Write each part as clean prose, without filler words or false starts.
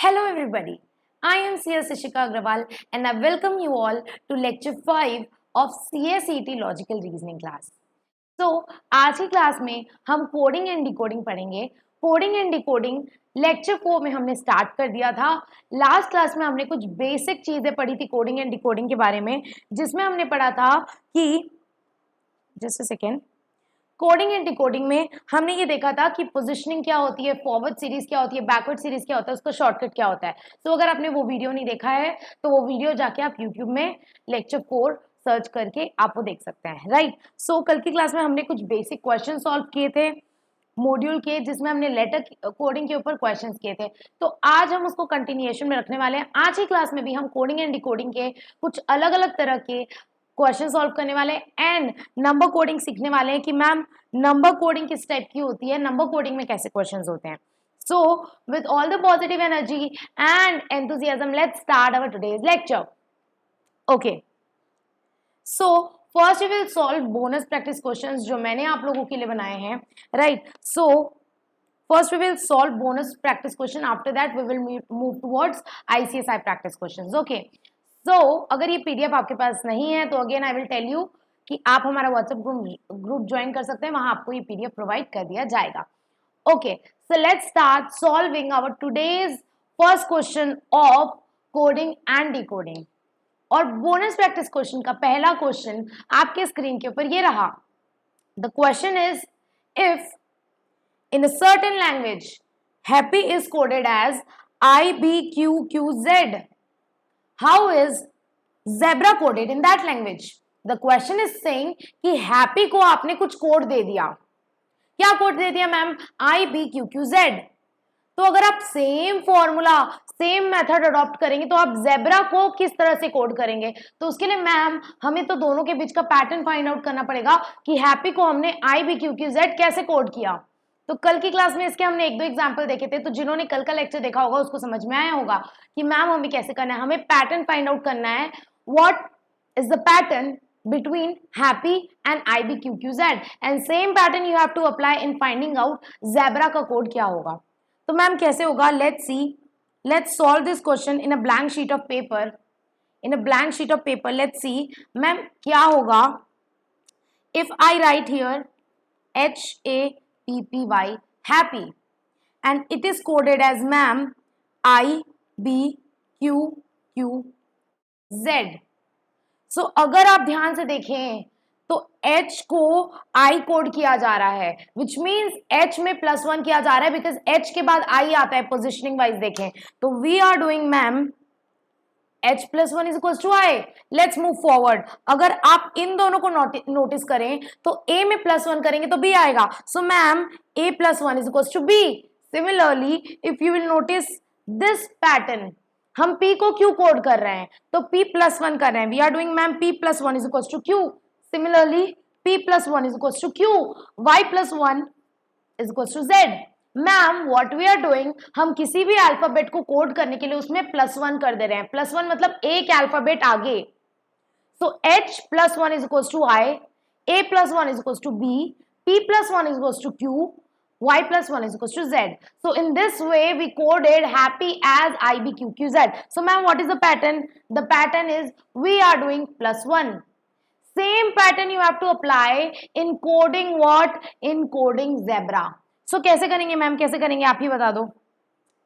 Hello everybody, I am CS Ishika Agrawal and I welcome you all to lecture 5 of CSET Logical Reasoning class. So, आज की class में हम coding and decoding पढ़ेंगे। Coding and decoding lecture 4 में हमने start कर दिया था। लास्ट क्लास में हमने कुछ बेसिक चीजें पढ़ी थी कोडिंग एंड डिकोडिंग के बारे में, जिसमें हमने पढ़ा था कि just a second, coding and decoding में हमने ये देखा था कि पोजीशनिंग क्या होती है, फॉरवर्ड सीरीज क्या होती है, बैकवर्ड सीरीज क्या होता है, उसका शॉर्टकट क्या होता है। तो अगर आपने वो वीडियो नहीं देखा है तो वो वीडियो जाके आप यूट्यूब में लेक्चर 4 सर्च करके आप वो देख सकते हैं, राइट। सो कल की क्लास में हमने कुछ बेसिक क्वेश्चन सॉल्व किए थे मॉड्यूल के, जिसमें हमने लेटर कोडिंग के ऊपर क्वेश्चंस किए थे। तो आज हम उसको कंटिन्यूएशन में रखने वाले हैं। आज की क्लास में भी हम कोडिंग एंड डिकोडिंग के कुछ अलग अलग तरह के क्वेश्चन सॉल्व करने वाले हैं एंड नंबर कोडिंग सीखने वाले हैं कि मैम नंबर कोडिंग किस टाइप की होती है, नंबर कोडिंग में कैसे क्वेश्चंस होते हैं। So with all the positive energy and enthusiasm let's start our today's lecture. Okay, so first we will solve bonus practice questions जो मैंने आप लोगों के लिए बनाए हैं, right. So first we will solve bonus practice question, after that we will move towards ICSI practice questions. Okay, so अगर ये PDF आपके पास नहीं है तो again I will tell you कि आप हमारा व्हाट्सएप ग्रुप ज्वाइन कर सकते हैं, वहां आपको ये PDF प्रोवाइड कर दिया जाएगा। Okay, so let's start solving our today's first question of coding and decoding. और बोनस प्रैक्टिस क्वेश्चन का पहला क्वेश्चन आपके स्क्रीन के ऊपर ये रहा। The question is, if in a certain language, happy is coded as IBQQZ. How is zebra coded in that language? The question is saying कि happy को आपने कुछ कोड दे दिया। क्या कोड दे दिया मैम? IBQQZ। तो अगर आप same formula same method adopt करेंगे तो आप जेब्रा को किस तरह से कोड करेंगे? तो उसके लिए मैम हमें तो दोनों के बीच का पैटर्न फाइंड आउट करना पड़ेगा कि हैप्पी को हमने IBQQZ कैसे कोड किया। तो कल की क्लास में इसके हमने एक दो एग्जांपल देखे थे, तो जिन्होंने कल का लेक्चर देखा होगा उसको समझ में आया होगा कि मैम हमें कैसे करना है। हमें पैटर्न फाइंड आउट करना है, what is the pattern between happy and IBQQZ and same pattern you have to apply in finding out zebra का कोड क्या होगा। तो मैम कैसे होगा? let's see, let's solve this question in a blank sheet of paper. In a blank sheet of paper, let's see ma'am क्या होगा if I write here HAPPY happy and it is coded as ma'am IBQQZ. So अगर आप ध्यान से देखें तो H को I code किया जा रहा है, which means H में +1 किया जा रहा है because H के बाद I आता है पोजिशनिंग वाइज देखें तो we are doing ma'am H + 1 is equals to I. Let's move forward. अगर आप इन दोनों को नोटिस करें तो A में +1 करेंगे तो B आएगा। So ma'am A + 1 is equals to B. Similarly, if you will notice this pattern, हम P को Q कोड कर रहे हैं तो P + 1 कर रहे हैं। We are doing ma'am P + 1 is equals to Q. Similarly, P + 1 is equals to Q. Y + 1 is equals to Z. Ma'am what we are doing, हम किसी भी अल्फाबेट को कोड करने के लिए उसमें +1 कर दे रहे हैं। +1 मतलब एक अल्फाबेट आगे। So H + 1 is equals to I, A + 1 is equals to B, P + 1 is equals to Q, Y + 1 is equals to Z. So in this way we coded happy as IBQQZ. So ma'am what is the pattern? The pattern is we are doing +1. Same pattern you have to apply in coding what? In coding zebra. So कैसे करेंगे ma'am, कैसे करेंगे आप ही बता दो।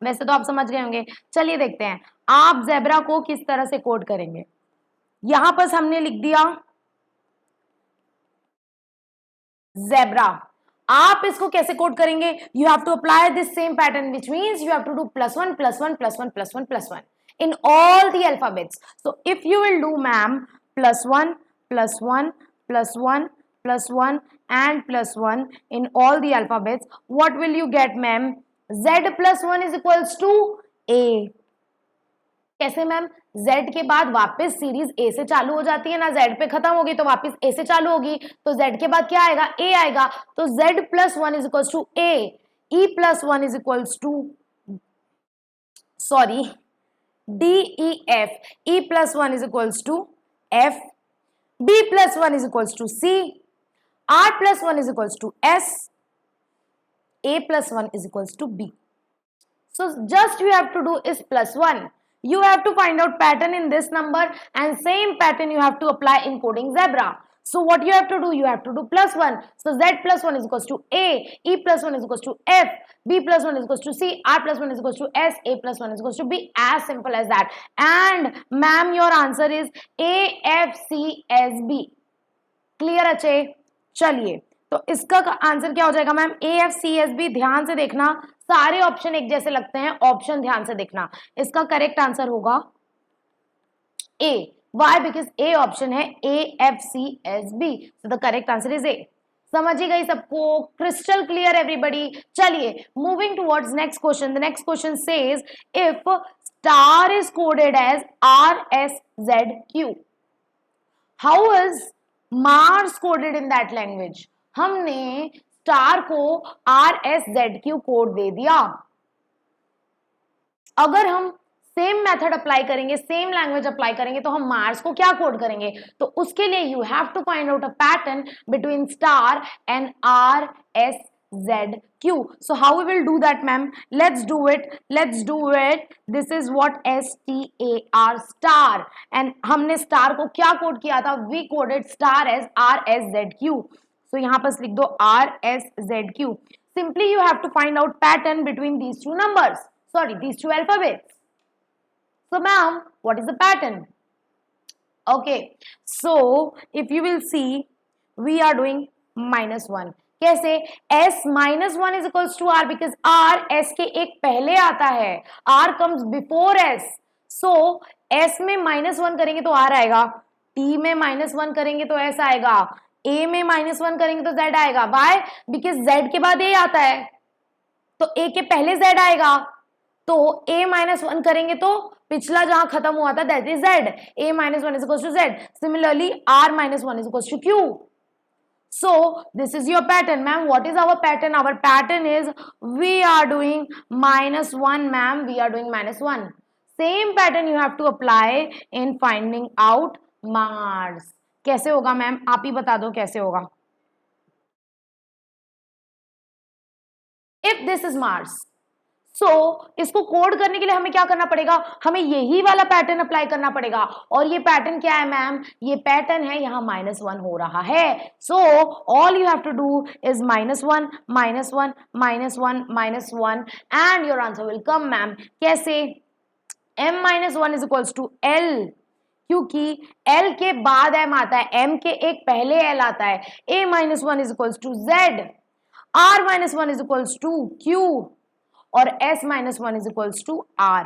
वैसे तो आप समझ गए होंगे, चलिए देखते हैं आप जेब्रा को किस तरह से कोड करेंगे। यहां पर हमने लिख दिया जेब्रा। आप इसको कैसे कोड करेंगे? You have to apply this same pattern which means you have to do +1 +1 +1 +1 +1 in all the alphabets. So if you will do ma'am +1 +1 +1 +1 and +1 in all the alphabets, what will you get ma'am? Z + 1 is equals to A. कैसे ma'am? Z के बाद वापस series A से चालू हो जाती है ना, Z पे खत्म होगी तो वापस A से चालू होगी, तो Z के बाद क्या आएगा? A आएगा। तो Z + 1 is equals to A, E + 1 is equals to DEF, E + 1 is equals to F, B + 1 is equals to C, R + 1 is equals to S, A + 1 is equals to B. So just you have to do is +1. You have to find out pattern in this number and same pattern you have to apply in coding zebra. So what you have to do? You have to do +1. So Z plus 1 is equals to A, E plus 1 is equals to F, B plus 1 is equals to C, R plus 1 is equals to S, A plus 1 is equals to B. As simple as that. And ma'am, your answer is A, F, C, S, B. Clear अच्छे? चलिए, तो इसका answer क्या हो जाएगा ma'am? A F C S B. ध्यान से देखना, सारे ऑप्शन एक जैसे लगते हैं, ऑप्शन ध्यान से देखना. इसका करेक्ट आंसर होगा A. Why? Because A option है A F C S B. So the correct answer is A. समझी गई सबको? Crystal clear everybody? चलिए, moving towards next question. The next question says if star is coded as R S Z Q, how is Mars coded in that language? हमने star को R S Z Q code दे दिया. अगर हम same method apply करेंगे, same language apply करेंगे, तो हम मार्स को क्या कोड करेंगे? तो उसके लिए you have to find out a pattern between star and R S ZQ. So how we will do that, ma'am? Let's do it. This is what STAR, star. And हमने star को क्या code किया था? We coded star as RSZQ. So यहाँ पर लिख दो RSZQ. Simply you have to find out pattern between these two numbers. Sorry, these two alphabets. So ma'am, what is the pattern? Okay. So if you will see, we are doing -1. कैसे? S -1 is equals to R because R S के एक पहले आता है. R comes before S. So S में -1 करेंगे तो R आएगा. T में -1 करेंगे तो S आएगा. A में -1 करेंगे तो Z आएगा. Why? Because Z के बाद A आता है, तो A के पहले Z आएगा. तो A -1 करेंगे तो पिछला जहां खत्म हुआ था that is Z. A -1 is equals to Z. Similarly, R -1 is equals to Q. So this is your pattern, ma'am. What is our pattern? Our pattern is we are doing -1, ma'am. We are doing -1. Same pattern you have to apply in finding out Mars. कैसे होगा ma'am? आप ही बता दो कैसे होगा. If this is Mars, so इसको code करने के लिए हमें क्या करना पड़ेगा? हमें यही वाला पैटर्न अप्लाई करना पड़ेगा. और ये पैटर्न क्या है मैम? ये पैटर्न है, यहाँ -1 हो रहा है. So all you have to do is -1 -1 -1 -1 and your answer will come ma'am. कैसे? m -1 is equals to l, क्योंकि l के बाद m आता है, m के एक पहले l आता है. a -1 is equals to z, r -1 is equals to q, or S -1 is equals to R.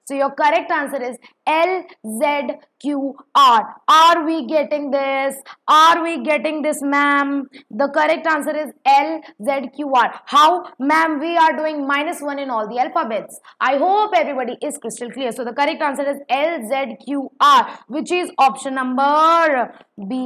So your correct answer is L, Z, Q, R. Are we getting this? Are we getting this, ma'am? The correct answer is L, Z, Q, R. How? Ma'am, we are doing -1 in all the alphabets. I hope everybody is crystal clear. So the correct answer is L, Z, Q, R, which is option number B.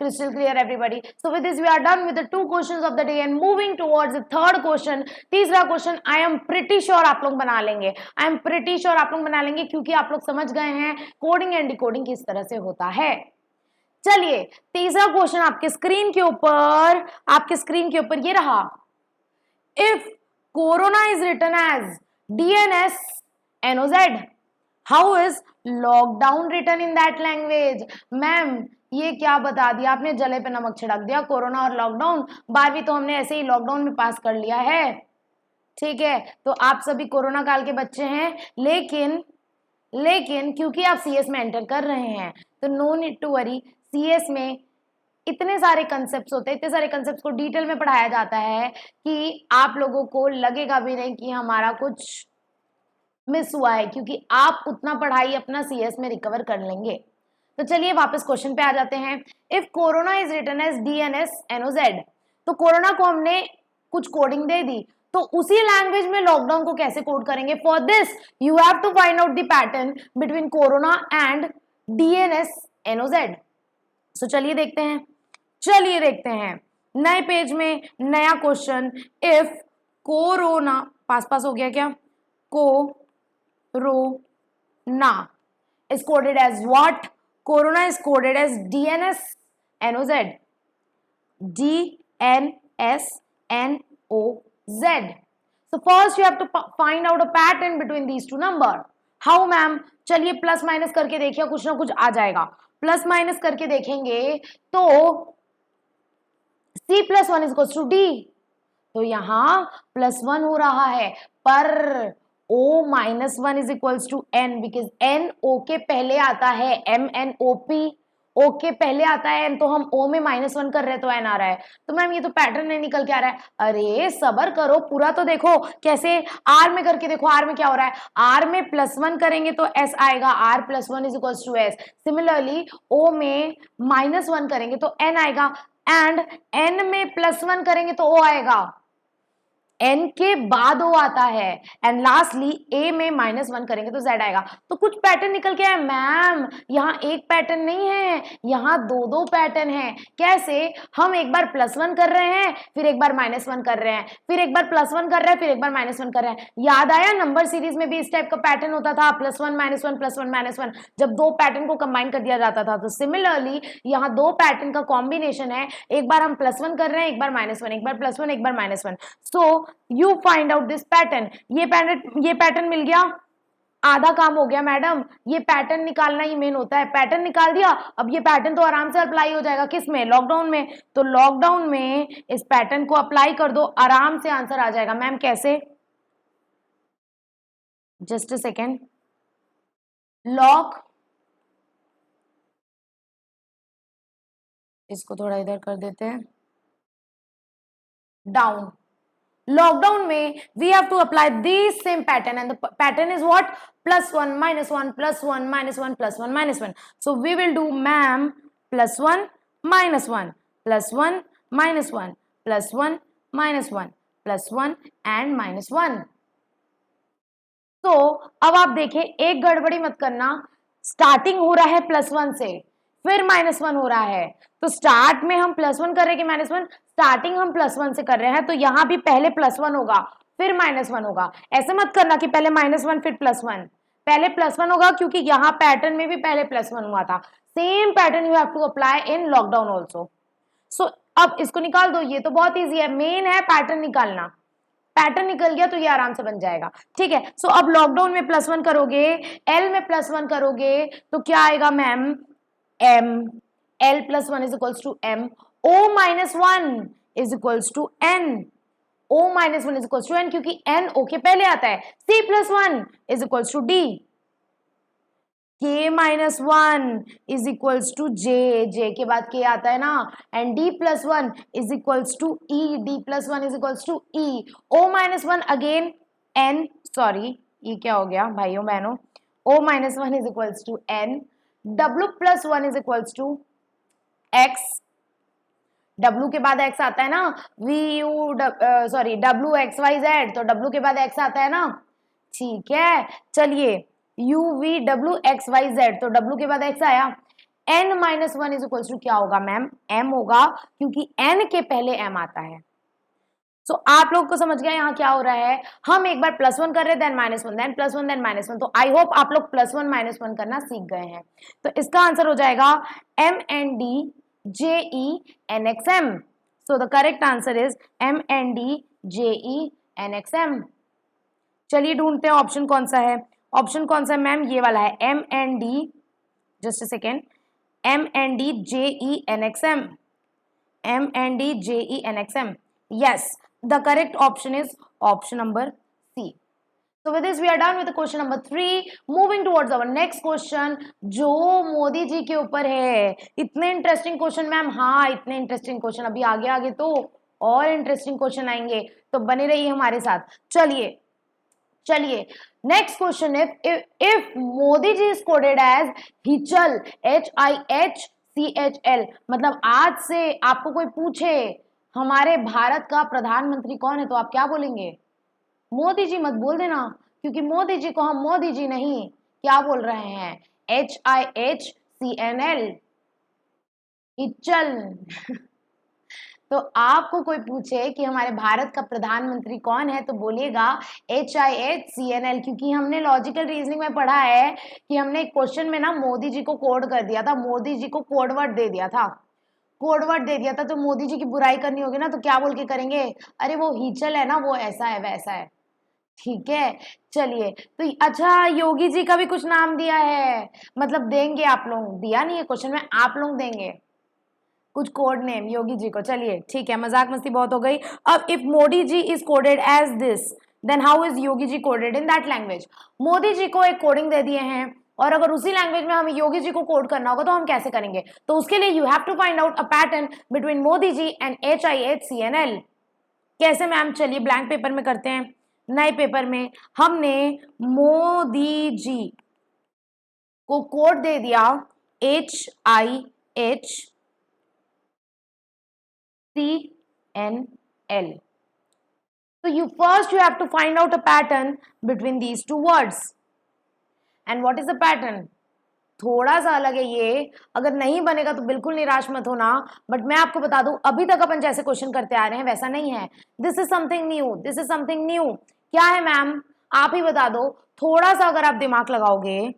Crystal clear everybody. So with this we are done with the 2 questions of the day and moving towards the third question. तीसरा question I am pretty sure आप लोग बना लेंगे. I am pretty sure आप लोग बना लेंगे क्योंकि आप लोग समझ गए हैं कोडिंग एंड डिकोडिंग किस तरह से होता है. चलिए, तीसरा क्वेश्चन आपके स्क्रीन के ऊपर ये रहा. If corona is written as DNS NOZ, how is lockdown written in that language? Ma'am, ये क्या बता दिया आपने? जले पे नमक छिड़क दिया. कोरोना और लॉकडाउन, 12वीं तो हमने ऐसे ही लॉकडाउन में पास कर लिया है. ठीक है, तो आप सभी कोरोना काल के बच्चे हैं, लेकिन क्योंकि आप सीएस में एंटर कर रहे हैं तो no need to worry. CS में इतने सारे कंसेप्ट्स होते हैं, इतने सारे कंसेप्ट्स को डिटेल में पढ़ाया जाता है कि आप लोगों को लगेगा भी नहीं कि हमारा कुछ मिस हुआ है, क्योंकि आप उतना पढ़ाई अपना सीएस में रिकवर कर लेंगे. तो चलिए वापस क्वेश्चन पे आ जाते हैं. If corona is written as DNS NOZ, तो कोरोना को हमने कुछ कोडिंग दे दी, तो उसी लैंग्वेज में लॉकडाउन को कैसे कोड करेंगे? For this you have to find out the pattern between corona and DNS NOZ. So चलिए देखते हैं नए पेज में नया क्वेश्चन. इफ कोरोना पास हो गया क्या? Corona is coded as what? Corona is coded as DNS NOZ. DNS NOZ. So first you have to find out a pattern between these two number. How ma'am? चलिए plus minus करके देखिए, कुछ ना कुछ आ जाएगा. प्लस माइनस करके देखेंगे तो c plus one is equal to D, तो यहां प्लस वन हो रहा है, पर o minus one is equals to n, because n o के पहले आता है, m n o p o के पहले आता है n, तो हम o में माइनस वन कर रहे हैं तो n आ रहा है. तो मैम ये तो पैटर्न नहीं निकल के आ रहा है. अरे सबर करो, पूरा तो देखो कैसे, r में करके देखो, r में क्या हो रहा है, r में प्लस वन करेंगे तो s आएगा, r plus one is equals to s. Similarly o में माइनस वन करेंगे तो n आएगा, एंड n में प्लस वन करेंगे तो o आएगा, n के बाद o आता है, एंड लास्टली a में माइनस वन करेंगे तो z आएगा. तो कुछ पैटर्न निकल के आए. मैम यहाँ एक पैटर्न नहीं है, यहाँ दो दो पैटर्न है. कैसे? हम एक बार प्लस वन कर रहे हैं, फिर एक बार माइनस वन कर रहे हैं, फिर एक बार प्लस वन कर रहे हैं, फिर एक बार माइनस वन कर रहे हैं. याद आया? नंबर सीरीज में भी इस टाइप का पैटर्न होता था, plus one minus one plus one minus one, जब दो पैटर्न को कंबाइन कर दिया जाता था. तो सिमिलरली यहाँ दो पैटर्न का कॉम्बिनेशन है, एक बार हम प्लस वन कर रहे हैं, एक बार माइनस वन, एक बार प्लस वन, एक बार minus one. So you find out this pattern. ये पैटर्न मिल गया, आधा काम हो गया मैडम. ये पैटर्न निकालना ही मेन होता है. पैटर्न निकाल दिया, अब ये पैटर्न तो आराम से अप्लाई हो जाएगा. किस में? लॉकडाउन में. तो लॉकडाउन में इस पैटर्न को अप्लाई कर दो, आराम से आंसर आ जाएगा. मैम कैसे? Just a second. लॉक, इसको थोड़ा इधर कर देते हैं, डाउन. लॉकडाउन में we have to apply this same pattern, and the pattern is what? Plus 1 minus 1 plus 1 minus 1 plus 1 minus 1. So we will do ma'am plus 1 minus 1 plus 1 minus 1 plus 1 minus 1 plus 1 and minus 1. तो अब आप देखें, एक गड़बड़ी मत करना. Starting हो रहा है प्लस वन से, फिर माइनस वन हो रहा है. तो स्टार्ट में हम प्लस वन कर रहे हैं कि माइनस वन? स्टार्टिंग हम प्लस वन से कर रहे हैं, तो यहां भी पहले प्लस वन होगा फिर माइनस वन होगा. ऐसे मत करना कि पहले माइनस वन फिर प्लस वन. पहले प्लस वन होगा, क्योंकि यहाँ पैटर्न में भी पहले प्लस वन हुआ था. Same pattern you have to apply in lockdown also. So अब इसको निकाल दो. ये तो बहुत ईजी है, मेन है पैटर्न निकालना. पैटर्न निकल गया तो ये आराम से बन जाएगा. ठीक है. सो अब लॉकडाउन में प्लस वन करोगे, एल में प्लस वन करोगे तो क्या आएगा ma'am? m. l plus 1 is equals to m. o minus 1 is equals to n. o minus 1 is equals to n, क्योंकि n o के पहले आता है. c plus 1 is equals to d. k minus 1 is equals to j. j के बाद k आता है ना. and d plus 1 is equals to e. d plus 1 is equals to e. o minus 1 again n. sorry, ये क्या हो गया भाइयों बहनों? o minus 1 is equals to n. w plus 1 is equals to x. w के बाद x आता है ना. w x y z, तो w के बाद x आता है ना. ठीक है. चलिए u v w x y z, तो w के बाद x आया. n minus one is equals to क्या होगा मैम? m होगा, क्योंकि n के पहले m आता है. सो आप लोग को समझ गया यहाँ क्या हो रहा है? हम एक बार प्लस वन कर रहे हैं, then minus one, then plus one, then minus one. तो आई होप आप लोग प्लस वन माइनस वन करना सीख गए हैं. तो इसका आंसर हो जाएगा m n d j e n x m. So the correct answer is m n d j e n x m. चलिए ढूंढते हैं ऑप्शन कौन सा है. ऑप्शन कौन सा है मैम? ये वाला है, m n d, just a second, m n d j e n x m. m n d j e n x m. Yes, the correct option is option number C. So with this we are done with the question number 3. Moving towards our next question, जो मोदी जी के ऊपर है. इतने interesting question ma'am. हाँ, इतने interesting question अभी आगे आगे तो और इंटरेस्टिंग क्वेश्चन आएंगे, तो बने रहिए हमारे साथ. चलिए नेक्स्ट क्वेश्चन है, if Modi ji is coded as हिचल, HIHCHL, मतलब आज से आपको कोई पूछे हमारे भारत का प्रधानमंत्री कौन है, तो आप क्या बोलेंगे? मोदी जी मत बोल देना, क्योंकि मोदी जी को हम मोदी जी नहीं क्या बोल रहे हैं? HIHCNL, हिचल. तो आपको कोई पूछे कि हमारे भारत का प्रधानमंत्री कौन है, तो बोलिएगा HIHCNL, क्योंकि हमने लॉजिकल रीजनिंग में पढ़ा है कि हमने एक क्वेश्चन में ना मोदी जी को कोड कर दिया था, मोदी जी को कोडवर्ड दे दिया था. तो मोदी जी की बुराई करनी होगी ना, तो क्या बोल के करेंगे? अरे वो हिचल है ना, वो ऐसा है वैसा है. ठीक है, चलिए। तो अच्छा, योगी जी का भी कुछ नाम दिया है, मतलब देंगे आप लोग, दिया नहीं है क्वेश्चन में, आप लोग देंगे कुछ कोड नेम योगी जी को। चलिए ठीक है, मजाक मस्ती बहुत हो गई। अब if Modi ji is coded as this, then how is Yogi ji coded in that language. Modi ji को एक कोडिंग दे दिए हैं, और अगर उसी लैंग्वेज में हमें योगी जी को कोड करना होगा तो हम कैसे करेंगे? तो उसके लिए you have to find out a pattern between Modi ji and HIHCNL। कैसे मैम? चलिए ब्लैंक पेपर में करते हैं। नए पेपर में हमने मोदी जी को कोड दे दिया HIHCNL. So you have to find out a pattern between these two words. And what is the pattern? थोड़ा सा अलग है ये, अगर नहीं बनेगा तो बिल्कुल निराश मत होना, बट मैं आपको बता दूं अभी तक अपन जैसे क्वेश्चन करते आ रहे हैं वैसा नहीं है। This is something new, this is something new. क्या है मैम? आप ही बता दो। थोड़ा सा अगर आप दिमाग लगाओगे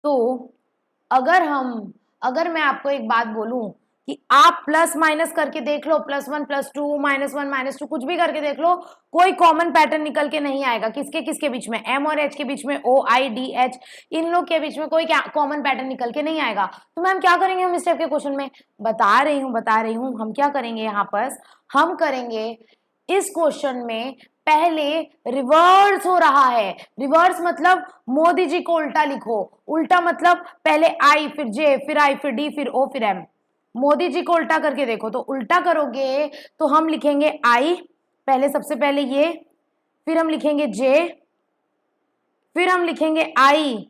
तो अगर मैं आपको एक बात बोलूं कि आप प्लस माइनस करके देख लो, +1 +2 -1 -2 कुछ भी करके देख लो, कोई कॉमन पैटर्न निकल के नहीं आएगा। किसके किसके बीच में? M और H के बीच में, OIDH, इन लोग के बीच में कोई कॉमन पैटर्न निकल के नहीं आएगा। तो मैम क्या करेंगे हम इस टाइप के क्वेश्चन में? बता रही हूँ हम क्या करेंगे यहाँ पर। हम करेंगे इस क्वेश्चन में पहले रिवर्स हो रहा है। रिवर्स मतलब मोदी जी को उल्टा लिखो। उल्टा मतलब पहले I फिर J फिर I फिर D फिर O फिर M। मोदी जी को उल्टा करके देखो, तो उल्टा करोगे तो हम लिखेंगे I, पहले सबसे पहले ये, फिर हम लिखेंगे J, फिर हम लिखेंगे I,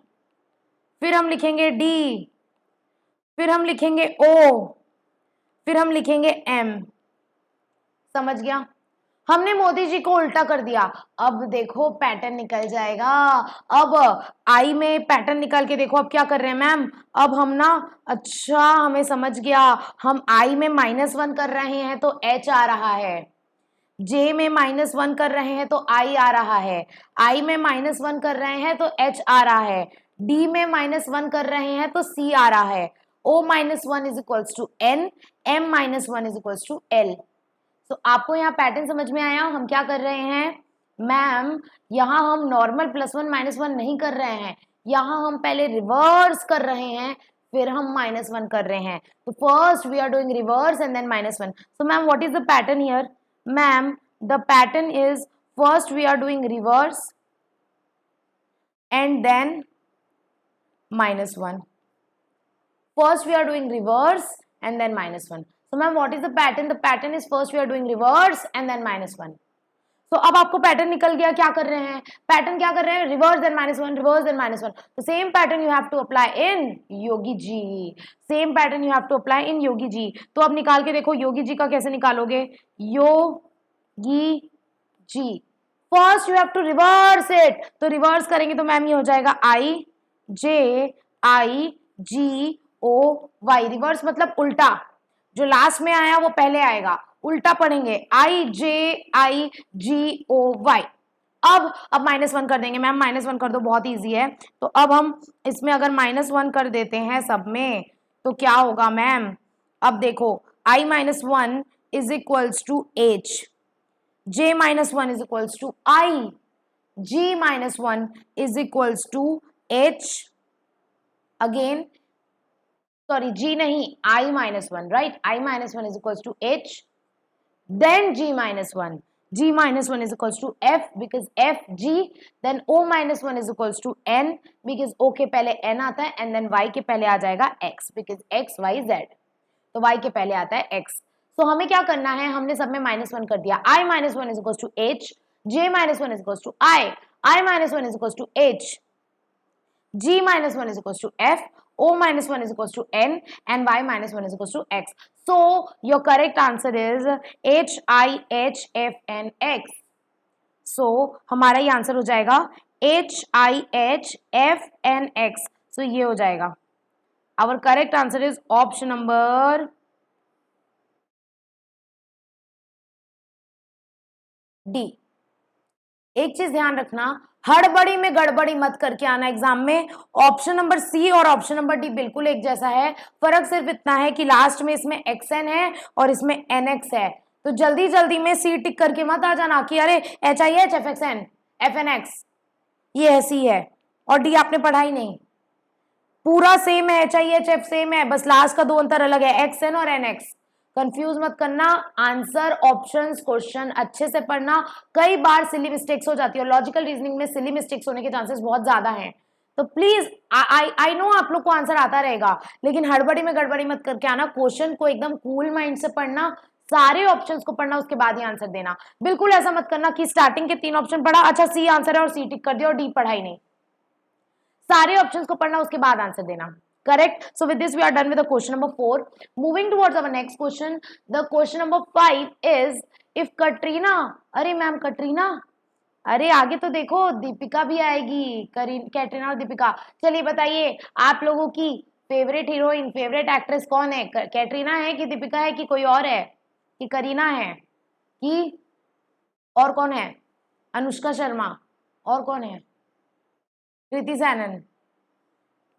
फिर हम लिखेंगे D, फिर हम लिखेंगे O, फिर हम लिखेंगे M। समझ गया? हमने मोदी जी को उल्टा कर दिया। अब देखो पैटर्न निकल जाएगा। अब आई में पैटर्न निकाल के देखो। अब क्या कर रहे हैं मैम? अब हम ना, अच्छा हमें समझ गया, हम आई में -1 कर रहे हैं तो H आ रहा है, J में -1 कर रहे हैं तो I आ रहा है, I में -1 कर रहे हैं तो H आ रहा है, D में -1 कर रहे हैं तो C आ रहा है, O -1 = N, M -1 = L। तो आपको यहाँ पैटर्न समझ में आया? हम क्या कर रहे हैं मैम? यहाँ हम नॉर्मल +1 -1 नहीं कर रहे हैं, यहाँ हम पहले रिवर्स कर रहे हैं, फिर हम -1 कर रहे हैं। तो first we are doing reverse and then -1। So ma'am what is the pattern here? Ma'am the pattern is first we are doing reverse and then -1। First we are doing reverse and then -1. So ma'am what is the pattern? The pattern is first we are doing reverse and then -1. तो अब आपको pattern निकल गया। क्या कर रहे हैं? Pattern क्या कर रहे हैं? Reverse then -1, reverse then -1। तो same pattern you have to apply in Yogi ji. Same pattern you have to apply in Yogi ji. तो अब निकाल के देखो योगी जी का कैसे निकालोगे? Yogi ji first you have to reverse it. तो रिवर्स करेंगे तो मैम ये हो जाएगा IJIGOY। रिवर्स मतलब उल्टा, जो लास्ट में आया वो पहले आएगा, उल्टा पढ़ेंगे IJIGOY। अब -1 कर देंगे मैम, -1 कर दो, बहुत इजी है। तो अब हम इसमें अगर -1 कर देते हैं सब में तो क्या होगा मैम? अब देखो I - 1 = H, J - 1 = I, G - 1 = H, again sorry G नहीं, I - 1, right? I - 1 = H, then G - 1, G - 1 = F because F G, then O - 1 = N because O के पहले N आता है and then Y के पहले आ जाएगा X because X Y Z। तो Y के पहले आता है X। तो हमें क्या करना है? हमने सब में -1 कर दिया। I - 1 = H, J - 1 = I, I - 1 = H, G - 1 = F, O - 1 = N and Y - 1 = X. So your correct answer is HIHFNX. So हमारा ये आंसर हो जाएगा HIHFNX. So ये हो जाएगा। Our correct answer is option number D. एक चीज ध्यान रखना, हड़बड़ी में गड़बड़ी मत करके आना एग्जाम में। ऑप्शन नंबर सी और ऑप्शन नंबर डी बिल्कुल एक जैसा है, फर्क सिर्फ इतना है कि लास्ट में इसमें XN है और इसमें NX है। तो जल्दी जल्दी में सी टिक करके मत आ जाना कि अरे H I H F X N F N X ये ऐसी है और डी आपने पढ़ा ही नहीं। पूरा सेम है, H I H F same है, बस लास्ट का दो अंतर अलग है, एक्स एन और एन एक्स। कंफ्यूज मत करना, आंसर ऑप्शंस क्वेश्चन अच्छे से पढ़ना। कई बार सिली मिस्टेक्स हो जाती है, लॉजिकल रीजनिंग में सिली मिस्टेक्स होने के चांसेस बहुत ज्यादा हैं। तो प्लीज आई नो आप लोग को आंसर आता रहेगा, लेकिन हड़बड़ी में गड़बड़ी मत करके आना, क्वेश्चन को एकदम कूल माइंड से पढ़ना, सारे ऑप्शंस को पढ़ना, उसके बाद ही आंसर देना। बिल्कुल ऐसा मत करना कि स्टार्टिंग के 3 ऑप्शन पढ़ा, अच्छा सी आंसर है और सी टिक कर दिया और डी पढ़ा ही नहीं। सारे ऑप्शंस को पढ़ना, उसके बाद आंसर देना। Correct. So with this we are done with the question number 4. Moving towards our next question. The question number 5 is if Katrina, अरे मैम कटरीना, अरे आगे तो देखो दीपिका भी आएगी, कैटरीना और दीपिका। चलिए बताइए आप लोगों की फेवरेट हीरोइन, फेवरेट एक्ट्रेस कौन है? कैटरीना है कि दीपिका है कि कोई और है कि करीना है कि और कौन है? अनुष्का शर्मा, और कौन है? कृति सैनन।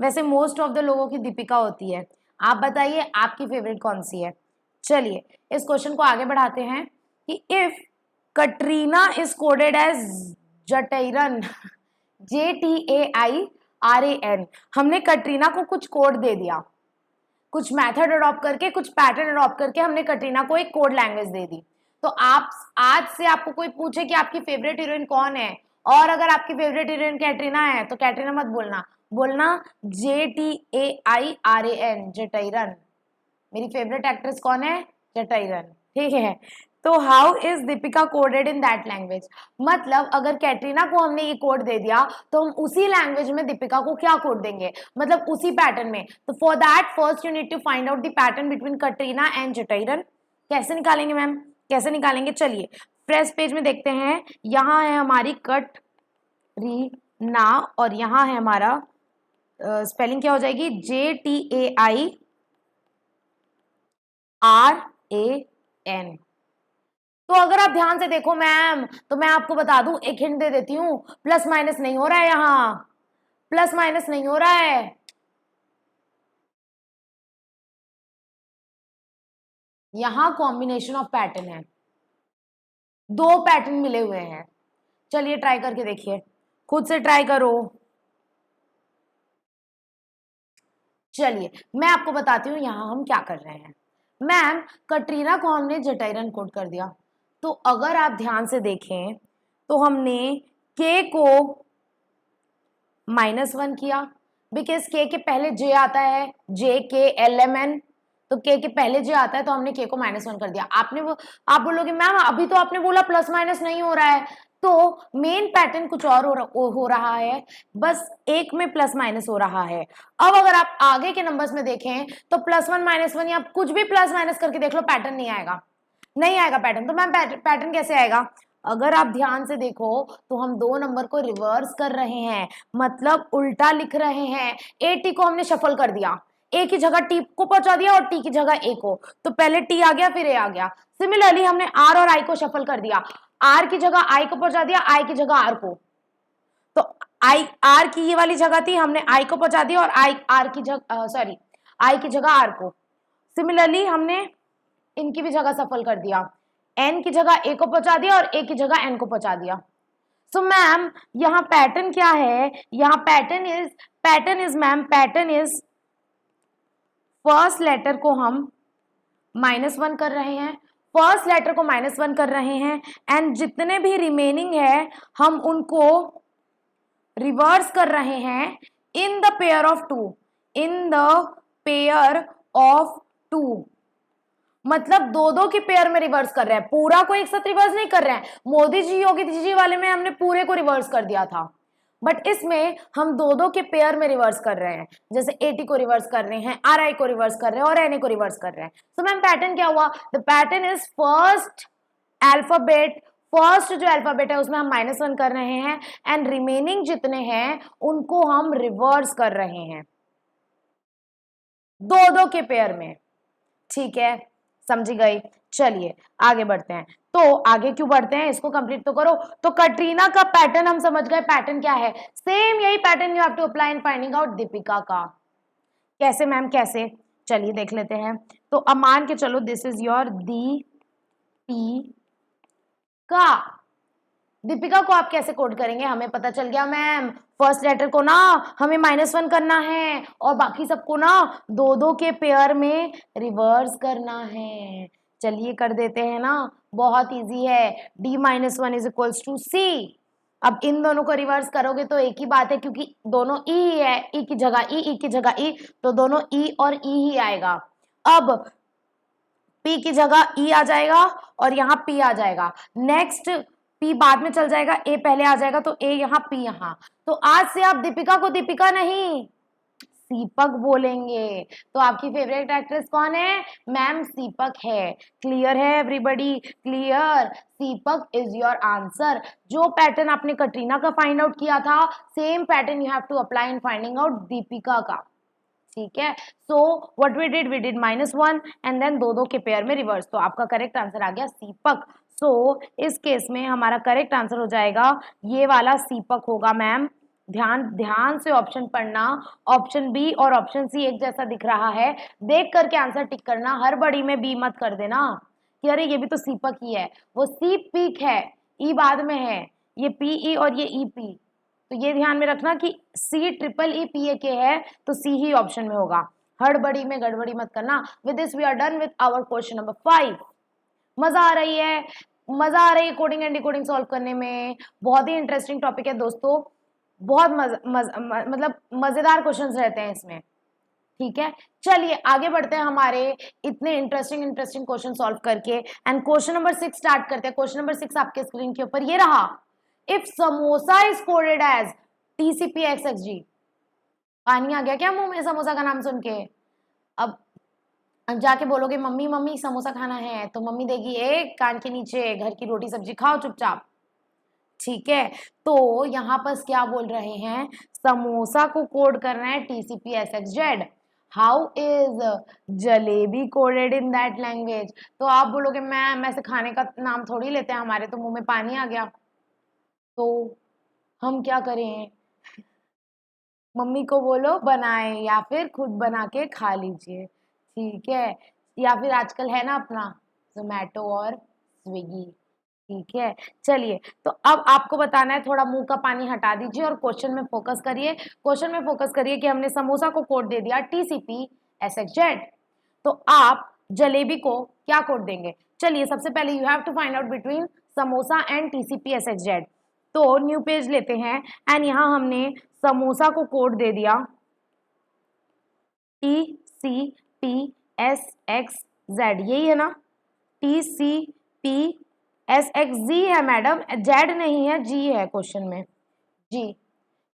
वैसे मोस्ट ऑफ द लोगों की दीपिका होती है। आप बताइए आपकी फेवरेट कौन सी है? चलिए इस क्वेश्चन को आगे बढ़ाते हैं कि if Katrina is coded as जटैरन, JTAIRAN, हमने कटरीना को कुछ कोड दे दिया, कुछ मेथड अडॉप्ट करके, कुछ पैटर्न अडॉप्ट करके हमने कटरीना को एक कोड लैंग्वेज दे दी। तो आप आज से आपको कोई पूछे कि आपकी फेवरेट हीरोइन कौन है, और अगर आपकी फेवरेट हीरोइन कैटरीना है तो कैटरीना मत बोलना, बोलना JTAIRAN, जटैरन। मेरी फेवरेट एक्ट्रेस कौन है? जटैरन, ठीक है। तो how is Deepika coded in that language? मतलब अगर कैटरीना को हमने ये कोड दे दिया तो हम उसी लैंग्वेज में दीपिका को क्या कोड देंगे, मतलब उसी पैटर्न में। तो for that first you need to find out the pattern between Katrina and जटैरन। कैसे निकालेंगे मैम, कैसे निकालेंगे? चलिए फ्रेश पेज में देखते हैं। यहाँ है हमारी कटरीना और यहाँ है हमारा स्पेलिंग क्या हो जाएगी? JTAIRAN। तो अगर आप ध्यान से देखो मैम, तो मैं आपको बता दूं, एक हिंट दे देती हूं, प्लस माइनस नहीं हो रहा है, यहाँ प्लस माइनस नहीं हो रहा है, यहां कॉम्बिनेशन ऑफ पैटर्न है, 2 पैटर्न मिले हुए हैं। चलिए ट्राई करके देखिए, खुद से ट्राई करो। चलिए मैं आपको बताती हूँ यहाँ हम क्या कर रहे हैं। मैम कटरीना को हमने जटैरन कोड कर दिया, तो अगर आप ध्यान से देखें तो हमने के को -1 किया, बिकॉज के के पहले जे आता है, JKLMN, तो के के पहले जे आता है तो हमने के को -1 कर दिया। आप बोलोगे मैम अभी तो आपने बोला प्लस माइनस नहीं हो रहा है, तो मेन पैटर्न कुछ और हो रहा है, बस एक में प्लस माइनस हो रहा है। अब अगर आप आगे के नंबर्स में देखें तो +1 -1 या कुछ भी प्लस माइनस करके देख लो, पैटर्न नहीं आएगा, नहीं आएगा पैटर्न। तो मैम पैटर्न कैसे आएगा? अगर आप ध्यान से देखो तो हम 2 नंबर को रिवर्स कर रहे हैं, मतलब उल्टा लिख रहे हैं। टी को हमने शफल कर दिया, ए की जगह टी को पहुंचा दिया और टी की जगह ए को, तो पहले टी आ गया फिर ए आ गया। सिमिलरली हमने आर और आई को शफल कर दिया, आर की जगह आई को पहुंचा दिया, आई की जगह आर को, तो आई आर की ये वाली जगह थी, हमने आई को पहुंचा दिया और आई की जगह आर को। सिमिलरली हमने इनकी भी जगह सफल कर दिया, एन की जगह ए को पहुंचा दिया और ए की जगह एन को पहुंचा दिया। सो मैम यहाँ पैटर्न क्या है? यहाँ पैटर्न इज फर्स्ट लेटर को हम -1 कर रहे हैं, फर्स्ट लेटर को -1 कर रहे हैं, एंड जितने भी रिमेनिंग है हम उनको रिवर्स कर रहे हैं इन the pair of 2, in the pair of 2, मतलब 2-2 के पेयर में रिवर्स कर रहे हैं, पूरा को एक साथ रिवर्स नहीं कर रहे हैं। मोदी जी योगी जी वाले में हमने पूरे को रिवर्स कर दिया था, बट इसमें हम 2-2 के पेयर में रिवर्स कर रहे हैं, जैसे एटी को रिवर्स कर रहे हैं, आर आई को रिवर्स कर रहे हैं और एन ए को रिवर्स कर रहे हैं। तो मैम पैटर्न क्या हुआ? द पैटर्न इज फर्स्ट जो अल्फाबेट है उसमें हम -1 कर रहे हैं, एंड रिमेनिंग जितने हैं उनको हम रिवर्स कर रहे हैं 2-2 के पेयर में, ठीक है, समझी गई। चलिए आगे बढ़ते हैं। तो आगे क्यों बढ़ते हैं, इसको कंप्लीट तो करो। तो कटरीना का पैटर्न हम समझ गए, पैटर्न क्या है? सेम यही pattern you have to apply in finding out Deepika का। कैसे मैम, कैसे? चलिए देख लेते हैं। तो मान के चलो this is your Deepika, P का। दीपिका को आप कैसे कोड करेंगे, हमें पता चल गया मैम, फर्स्ट लेटर को ना हमें -1 करना है और बाकी सबको ना 2-2 के पेयर में रिवर्स करना है। चलिए कर देते हैं ना, बहुत इजी है। D-1 = C। अब इन दोनों को रिवर्स करोगे तो एक ही बात है, क्योंकि दोनों ई ही है, ई की जगह ई की जगह ई, तो दोनों ई और ई ही आएगा। अब P की जगह E आ जाएगा और यहाँ P आ जाएगा। नेक्स्ट P बाद में चल जाएगा, A पहले आ जाएगा, तो A यहाँ P यहाँ। तो आज से आप दीपिका को दीपिका नहीं सीपक बोलेंगे। तो आपकी फेवरेट एक्ट्रेस कौन है मैम? सीपक है। क्लियर है एवरीबडी? क्लियर? सीपक इज योर आंसर। जो पैटर्न आपने कटरीना का फाइंड आउट किया था, same pattern you have to apply in finding out Deepika का। ठीक है, so what we did -1 and then 2-2 के पेयर में रिवर्स। तो आपका करेक्ट आंसर आ गया सीपक। सो इस केस में हमारा करेक्ट आंसर हो जाएगा ये वाला सीपक होगा मैम। ध्यान से ऑप्शन पढ़ना, ऑप्शन बी और ऑप्शन सी एक जैसा दिख रहा है, देख करके आंसर टिक करना। हर बड़ी में बी मत कर देना कि अरे ये भी तो सीपक ही है, वो सी पीक है, ई बाद में है, ये पीई और ये ई पी। तो ये ध्यान में रखना कि CEEE है तो सी ही ऑप्शन में होगा। हड़बड़ी में गड़बड़ी मत करना। With this we are done with our question number 5। मजा आ रही है? मजा आ रही है कोडिंग एंड डिकोडिंग सॉल्व करने में? बहुत ही इंटरेस्टिंग टॉपिक है दोस्तों, बहुत मतलब मजेदार क्वेश्चंस रहते हैं इसमें। ठीक है, चलिए आगे बढ़ते हैं हमारे इतने इंटरेस्टिंग क्वेश्चन सॉल्व करके, एंड क्वेश्चन नंबर 6 स्टार्ट करते हैं। क्वेश्चन नंबर 6 आपके स्क्रीन के ऊपर ये रहा। If samosa is coded as TCPXXG। पानी आ गया क्या मुंह में समोसा का नाम सुन के? अब जाके बोलोगे मम्मी मम्मी समोसा खाना है, तो मम्मी देगी एक कान के नीचे, घर की रोटी सब्जी खाओ चुपचाप। ठीक है, तो यहाँ पर क्या बोल रहे हैं, समोसा को कोड करना है TCPSXZ। How is jalebi coded in that language? तो आप बोलोगे मैम ऐसे खाने का नाम थोड़ी लेते हैं, हमारे तो मुंह में पानी आ गया। तो हम क्या करें? मम्मी को बोलो बनाए या फिर खुद बना के खा लीजिए। ठीक है, या फिर आजकल है ना अपना जोमेटो और स्विगी। ठीक है, चलिए तो अब आपको बताना है, थोड़ा मुंह का पानी हटा दीजिए और क्वेश्चन में फोकस करिए। क्वेश्चन में फोकस करिए कि हमने समोसा को कोड दे दिया TCPSXZ, तो आप जलेबी को क्या कोड देंगे? चलिए सबसे पहले you have to find out between samosa and TCPSXZ। तो न्यू पेज लेते हैं एंड यहाँ हमने समोसा को कोड दे दिया TCPSXZ, यही है ना? TCPSXZ है मैडम, Z नहीं है, G है क्वेश्चन में, जी।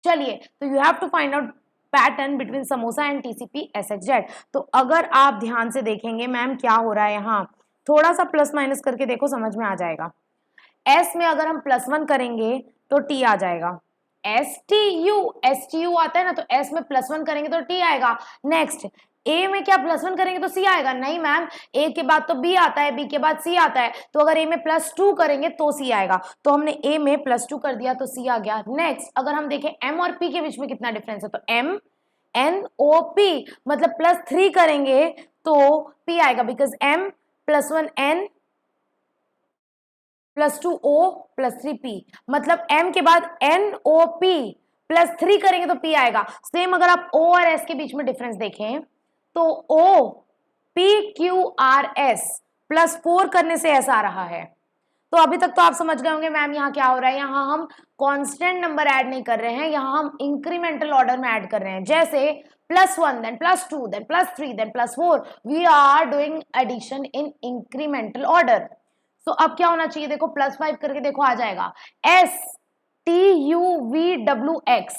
चलिए तो you have to find out pattern between samosa and TCPSXZ। तो अगर आप ध्यान से देखेंगे मैम क्या हो रहा है यहाँ, थोड़ा सा प्लस माइनस करके देखो, समझ में आ जाएगा। S में अगर हम +1 करेंगे तो T आ जाएगा। STU आता है ना, तो S में +1 करेंगे तो T आएगा। नेक्स्ट A में क्या +1 करेंगे तो C आएगा? नहीं मैम, A के बाद तो B आता है, B के बाद C आता है, तो अगर A में +2 करेंगे तो C आएगा। तो हमने A में +2 कर दिया तो C आ गया। नेक्स्ट अगर हम देखें M और P के बीच में कितना डिफरेंस है, तो MNOP मतलब +3 करेंगे तो P आएगा, because M +1N +2O +3P, मतलब M के बाद NOP +3 करेंगे तो P आएगा। सेम अगर आप O और S के बीच में डिफरेंस देखें तो OPQRS +4 करने से ऐसा आ रहा है। तो अभी तक तो आप समझ गए होंगे मैम यहाँ क्या हो रहा है। यहाँ हम कांस्टेंट नंबर ऐड नहीं कर रहे हैं, यहाँ हम इंक्रीमेंटल ऑर्डर में ऐड कर रहे हैं। जैसे +1 then +2 then +3 then +4, we are doing addition in incremental order. तो अब क्या होना चाहिए, देखो +5 करके देखो आ जाएगा STUVWX,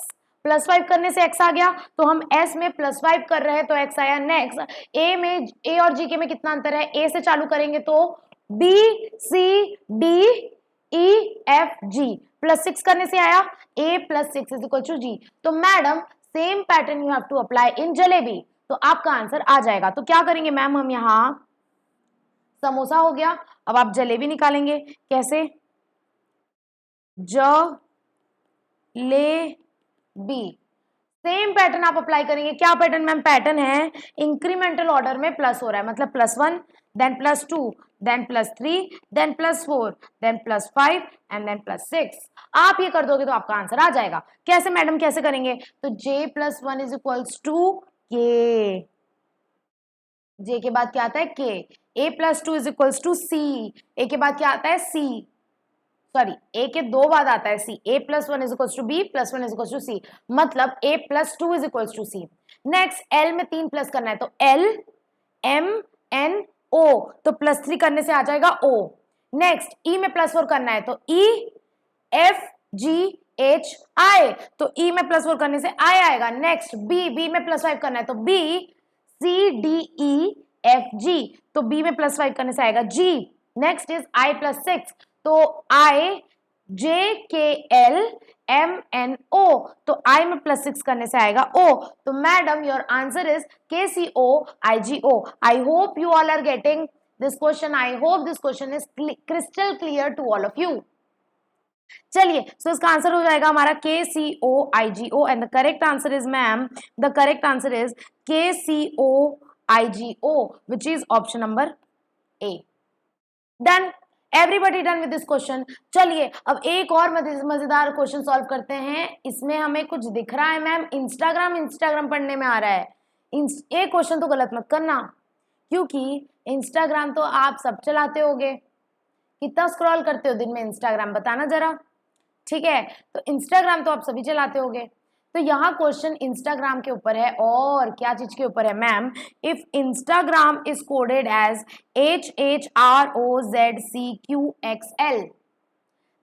+5 करने से x आ गया, तो हम S में +5 कर रहे हैं तो x आया। नेक्स्ट A में, A और G के में कितना अंतर है, A से चालू करेंगे तो BCDEFG, +6 करने से आया A +6 = G। तो madam same pattern you have to apply in jalebi, तो आपका आंसर आ जाएगा। तो क्या करेंगे मैम, हम यहाँ समोसा हो गया, अब आप जलेबी निकालेंगे, कैसे? जलेबी, सेम पैटर्न आप अप्लाई करेंगे। क्या पैटर्न मैम? पैटर्न है इंक्रीमेंटल ऑर्डर में प्लस हो रहा है, मतलब +1 then plus 2, then plus 3, then plus 4, then plus 5 and then plus 6. आप ये कर दोगे तो आपका आंसर आ जाएगा. कैसे मैडम, कैसे करेंगे? तो j plus 1 is equals to k. j के बाद क्या आता है? k. a plus 2 is equals to c. a के बाद क्या आता है? c. सॉरी, a के दो बाद आता है c. a plus 1 is equals to b plus 1 is equals to c. मतलब a plus 2 is equals to c. Next l में 3 प्लस करना है तो l m n o, तो प्लस 3 करने से आ जाएगा o. नेक्स्ट e में प्लस 4 करना है तो e f g h i, तो e में प्लस 4 करने से i आएगा. नेक्स्ट b में प्लस 5 करना है तो b c d e f g, तो b में प्लस 5 करने से आएगा g. Next is i plus 6, तो i j k l m n o, तो i में प्लस 6 करने से आएगा o. तो madam your answer is k c o i g o. I hope you all are getting this question. I hope this question is crystal clear to all of you. चलिए, so इसका answer हो जाएगा हमारा k c o i g o and the correct answer is ma'am, the correct answer is k c o i g o which is option number a. Done, everybody done with this question. चलिए अब एक और मजेदार question solve करते हैं. इसमें हमें कुछ दिख रहा है मैम, इंस्टाग्राम पढ़ने में आ रहा है. एक क्वेश्चन तो गलत मत करना, क्योंकि इंस्टाग्राम तो आप सब चलाते होगे. कितना स्क्रॉल करते हो दिन में इंस्टाग्राम, बताना जरा. ठीक है, तो इंस्टाग्राम तो आप सभी चलाते होगे. तो यहाँ क्वेश्चन इंस्टाग्राम के ऊपर है. और क्या चीज के ऊपर है ma'am? If Instagram is coded as HHROZCQXL,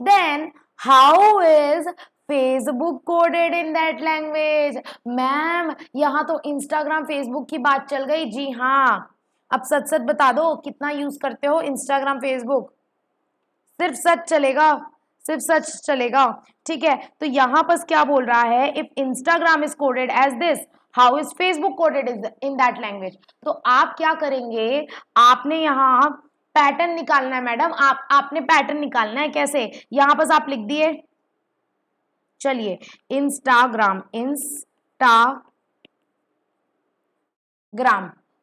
then how is Facebook coded in that language? Ma'am यहाँ तो इंस्टाग्राम फेसबुक की बात चल गई. जी हाँ, अब सच सच बता दो कितना यूज करते हो इंस्टाग्राम फेसबुक. सिर्फ सच चलेगा, सिर्फ सच चलेगा. ठीक है, तो यहाँ पर क्या बोल रहा है? If Instagram is coded as this, how is Facebook coded in that language? तो आप क्या करेंगे? आपने यहाँ पैटर्न निकालना है मैडम. आपने पैटर्न निकालना है. कैसे? यहाँ पर आप लिख दिए. चलिए, इंस्टाग्राम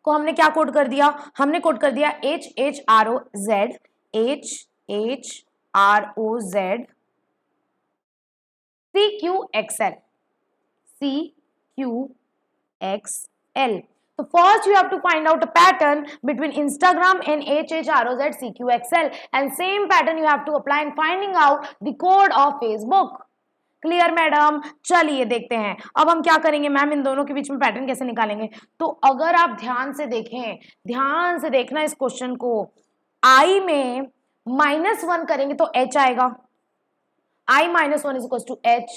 को हमने क्या कोड कर दिया? हमने कोड कर दिया HHROZ CQXL. So first you have to find out a pattern between Instagram and HHROZ CQXL, and same pattern you have to apply in finding out the code of Facebook. Clear madam? चलिए देखते हैं अब हम क्या करेंगे ma'am, इन दोनों के बीच में पैटर्न कैसे निकालेंगे. तो अगर आप ध्यान से देखें, ध्यान से देखना इस क्वेश्चन को, i में -1 करेंगे तो h आएगा. i -1 is equal to h.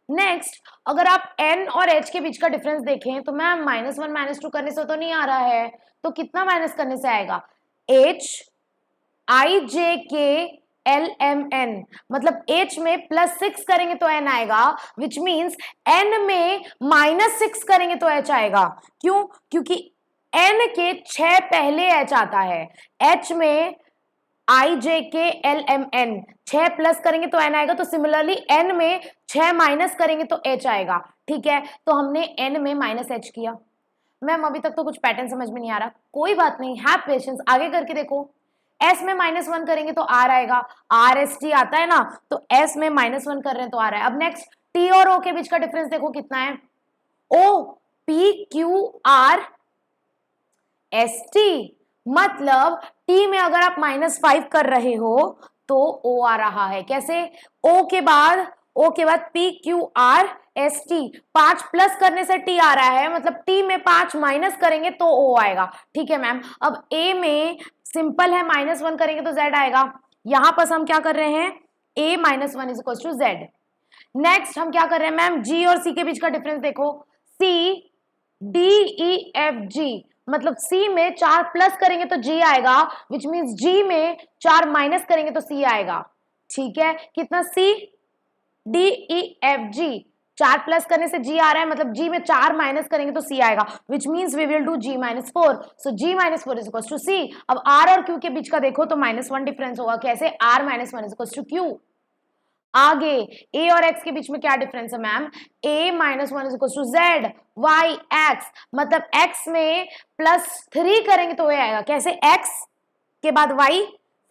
Next, अगर आप n और h के बीच का डिफरेंस देखें तो मैम -1 -2 करने से तो नहीं आ रहा है, तो कितना माइनस करने से आएगा? h i j k l m n, मतलब h में +6 करेंगे तो n आएगा, विच मीन्स n में -6 करेंगे तो h आएगा. क्यों? क्योंकि n के 6 पहले h आता है. h में i j k l m n 6 plus करेंगे तो n आएगा, तो सिमिलरली n में 6 माइनस करेंगे तो h आएगा. ठीक है, तो हमने n में -h किया. मैम अभी तक तो कुछ पैटर्न समझ में नहीं आ रहा, कोई बात नहीं, हैव पेशेंस, आगे करके देखो. s में -1 करेंगे तो r आएगा, RST आता है ना, तो s में -1 कर रहे हैं तो r है. अब नेक्स्ट, t और o के बीच का डिफरेंस देखो कितना है? o p q r s t, मतलब t में अगर आप -5 कर रहे हो तो o आ रहा है. कैसे? o के बाद p q r s t, 5 plus करने से t आ रहा है, मतलब t में 5 माइनस करेंगे तो o आएगा. ठीक है मैम. अब a में सिंपल है, -1 करेंगे तो z आएगा. यहां पर हम क्या कर रहे हैं? a -1 is equal to z. Next हम क्या कर रहे हैं मैम? g और c के बीच का डिफरेंस देखो, c d e f g, मतलब c में 4 प्लस करेंगे तो g आएगा, विच मीन्स g में 4 माइनस करेंगे तो c आएगा. ठीक है, कितना? c d e f g, 4 plus करने से g आ रहा है, मतलब g में 4 माइनस करेंगे तो c आएगा, which means we will do g -4. So g -4 is equal to c. अब r और q के बीच का देखो तो -1 डिफरेंस होगा. कैसे? r -1 is equal to q. आगे a और x के बीच में क्या डिफरेंस है ma'am? a -1 is equal to z y x, मतलब x में +3 करेंगे तो ये आएगा. कैसे? x के बाद y,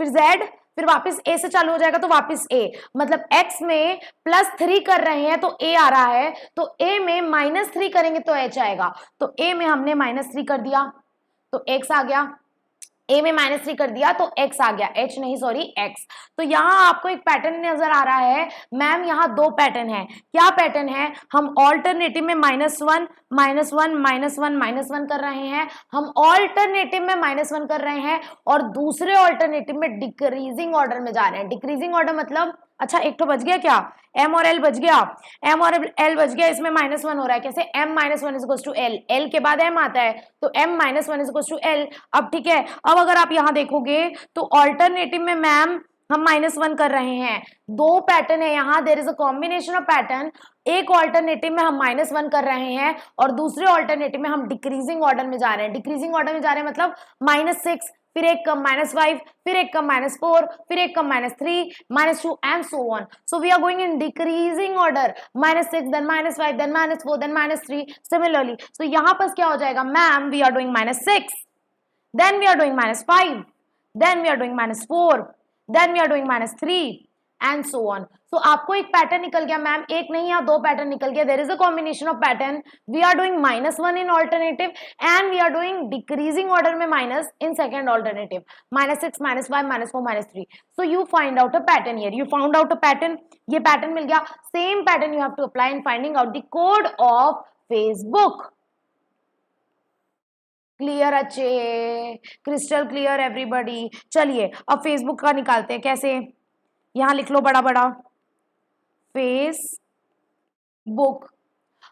फिर z, फिर वापस a से चालू हो जाएगा तो वापस a, मतलब x में +3 कर रहे हैं तो a आ रहा है, तो a में -3 करेंगे तो h आएगा, तो a में हमने -3 कर दिया तो x आ गया, a में -3 कर दिया तो x आ गया, h नहीं सॉरी x। तो यहाँ आपको एक पैटर्न नजर आ रहा है, मैम यहाँ दो पैटर्न है, क्या पैटर्न है, हम ऑल्टरनेटिव में -1 -1 -1 -1 कर रहे हैं, हम ऑल्टरनेटिव में -1 कर रहे हैं और दूसरे ऑल्टरनेटिव में डिक्रीजिंग ऑर्डर में जा रहे हैं। डिक्रीजिंग ऑर्डर मतलब, अच्छा एक तो बच गया क्या, m और l बच गया, m और l बच गया, इसमें -1 हो रहा है, कैसे m -1 is to l, l के बाद m आता है तो m -1 इज टू l। अब ठीक है, अब अगर आप यहाँ देखोगे तो ऑल्टरनेटिव में मैम हम -1 कर रहे हैं, दो पैटर्न है यहाँ, there is a combination of pattern, एक ऑल्टरनेटिव में हम -1 कर रहे हैं और दूसरे ऑल्टरनेटिव में हम डिक्रीजिंग ऑर्डर में जा रहे हैं। डिक्रीजिंग ऑर्डर में जा रहे हैं मतलब -6, फिर एक कम -5, फिर एक कम -4, फिर एक कम -3, -2 and so on. So we are going in decreasing order, -6 then -5 then -4 then -3 similarly. So यहाँ पर क्या हो जाएगा ma'am, we are doing -6, then we are doing -5, then we are doing -4, then we are doing -3 and so on. So आपको एक pattern निकल गया ma'am, एक नहीं या दो पैटर्न निकल गया, there is a combination of pattern, we are doing -1 in alternative and we are doing decreasing order में minus in second alternative, -6 -5 -4 -3. So you find out a pattern here, you found out a pattern, ये pattern मिल गया, same pattern you have to apply in finding out the code of Facebook. Clear अच्छे, crystal clear everybody. चलिए अब Facebook का निकालते हैं, कैसे, यहां लिख लो बड़ा बड़ा फेसबुक।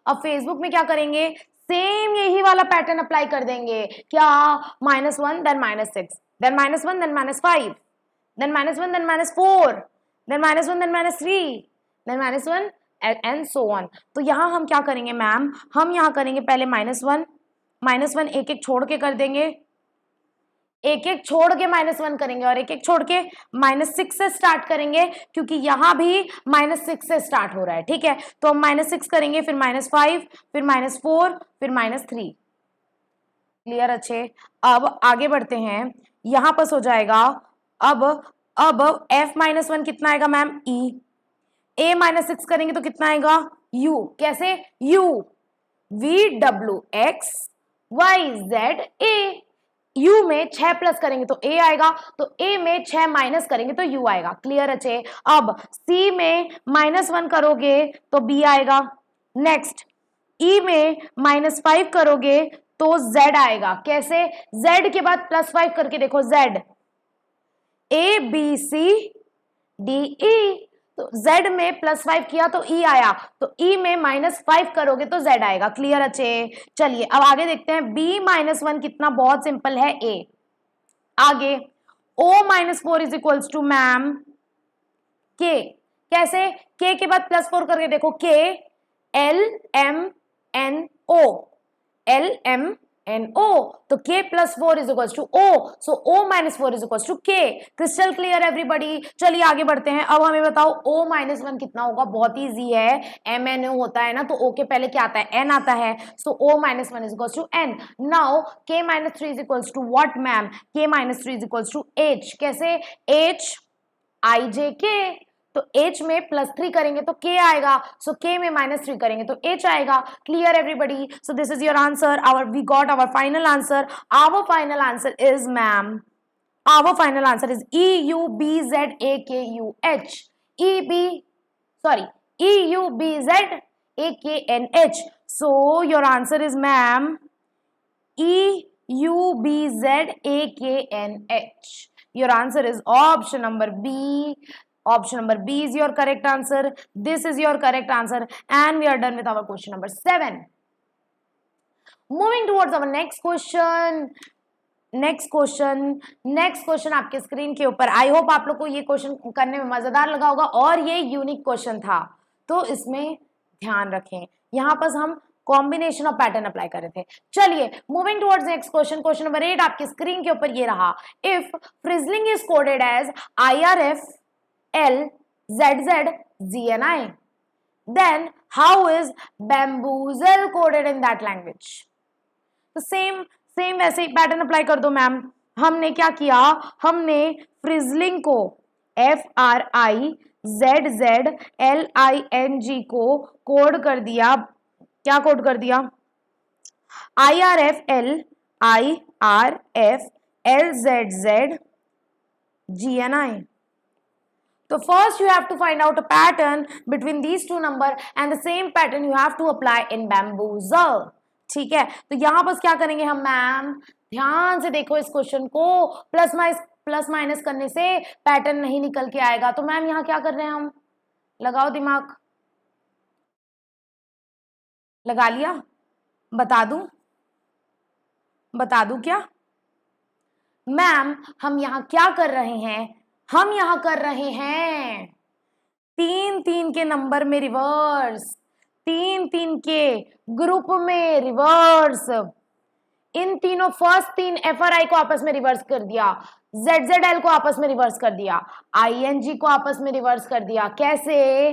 अब फेसबुक में क्या करेंगे, सेम यही वाला पैटर्न अप्लाई कर देंगे, क्या, -1 then -6 then -1 then -5 then -1 then -4 then -1 then -3 then -1 and so on. तो यहाँ हम क्या करेंगे मैम, हम यहाँ करेंगे पहले -1 एक एक छोड़ के कर देंगे, एक एक छोड़ के -1 करेंगे और एक एक छोड़ के -6 से स्टार्ट करेंगे, क्योंकि यहाँ भी -6 से स्टार्ट हो रहा है, ठीक है। तो हम -6 करेंगे, फिर -5, फिर -4, फिर -3। क्लियर अच्छे। अब आगे बढ़ते हैं, यहाँ पर हो जाएगा, अब f-1 कितना आएगा मैम, e, a -6 करेंगे तो कितना आएगा, u, कैसे, u, v w x y z a, u में 6 प्लस करेंगे तो a आएगा, तो a में 6 माइनस करेंगे तो u आएगा। क्लियर अच्छे। अब c में -1 करोगे तो b आएगा, नेक्स्ट e में -5 करोगे तो z आएगा, कैसे, z के बाद +5 करके देखो, z a b c d e, तो z में +5 किया तो e आया, तो e में -5 करोगे तो z आएगा। क्लियर अच्छे। चलिए अब आगे देखते हैं, b -1 कितना, बहुत सिंपल है, a। आगे o -4 is equals to ma'am k, कैसे, k के बाद +4 करके देखो, k l m n o, l m n o, तो k +4 is equals to o, so o -4 is equals to k। Crystal clear everybody. चलिए आगे बढ़ते हैं, अब हमें बताओ o -1 कितना होगा, बहुत इजी है, m n o होता है ना, तो o के पहले क्या आता है, n आता है, so o -1 is equals to n। Now k -3 is equals to what ma'am, k -3 is equals to h, कैसे, h i j k, तो h में +3 करेंगे तो k आएगा, सो k में -3 करेंगे तो h आएगा। Clear everybody. So this is your answer, our we got our final answer. Our final answer is ma'am, our final answer is EUBZAKUH, EUBZAKNH। So your answer is ma'am EUBZAKNH। Your answer is option number B. Option number B is your correct answer. This is your correct answer, and we are done with our question number 7. Moving towards our next question. Next question आपके screen के ऊपर। आई hope आप लोग को ये question करने में मजेदार लगा होगा और ये यूनिक क्वेश्चन था, तो इसमें ध्यान रखें। यहाँ पर हम कॉम्बिनेशन ऑफ पैटर्न अप्लाई कर रहे थे। चलिए moving towards next question, question number 8 आपके स्क्रीन के ऊपर ये रहा। If frizzling is coded as IRF L ZZ GNI, then how is bamboozle coded in that language? तो सेम वैसे ही पैटर्न अप्लाई कर दो मैम। हमने क्या किया, हमने फ्रिजलिंग को FRIZZLING को कोड कर दिया, क्या कोड कर दिया, IRFLIRFLZZGNI. So first you have to find out a pattern between these two number and the same pattern you have to apply in bamboozle. ठीक है, तो यहां पर क्या करेंगे हम मैम, ध्यान से देखो इस क्वेश्चन को, प्लस माइनस करने से पैटर्न नहीं निकल के आएगा। तो मैम यहाँ क्या कर रहे हैं हम, लगाओ दिमाग, लगा लिया, बता दूं क्या मैम, हम यहाँ क्या कर रहे हैं, हम यहाँ कर रहे हैं 3-3 के नंबर में रिवर्स, 3-3 के ग्रुप में रिवर्स, इन तीनों फर्स्ट 3 FRI को आपस में रिवर्स कर दिया, ZZL को आपस में रिवर्स कर दिया, ING को आपस में रिवर्स कर दिया। कैसे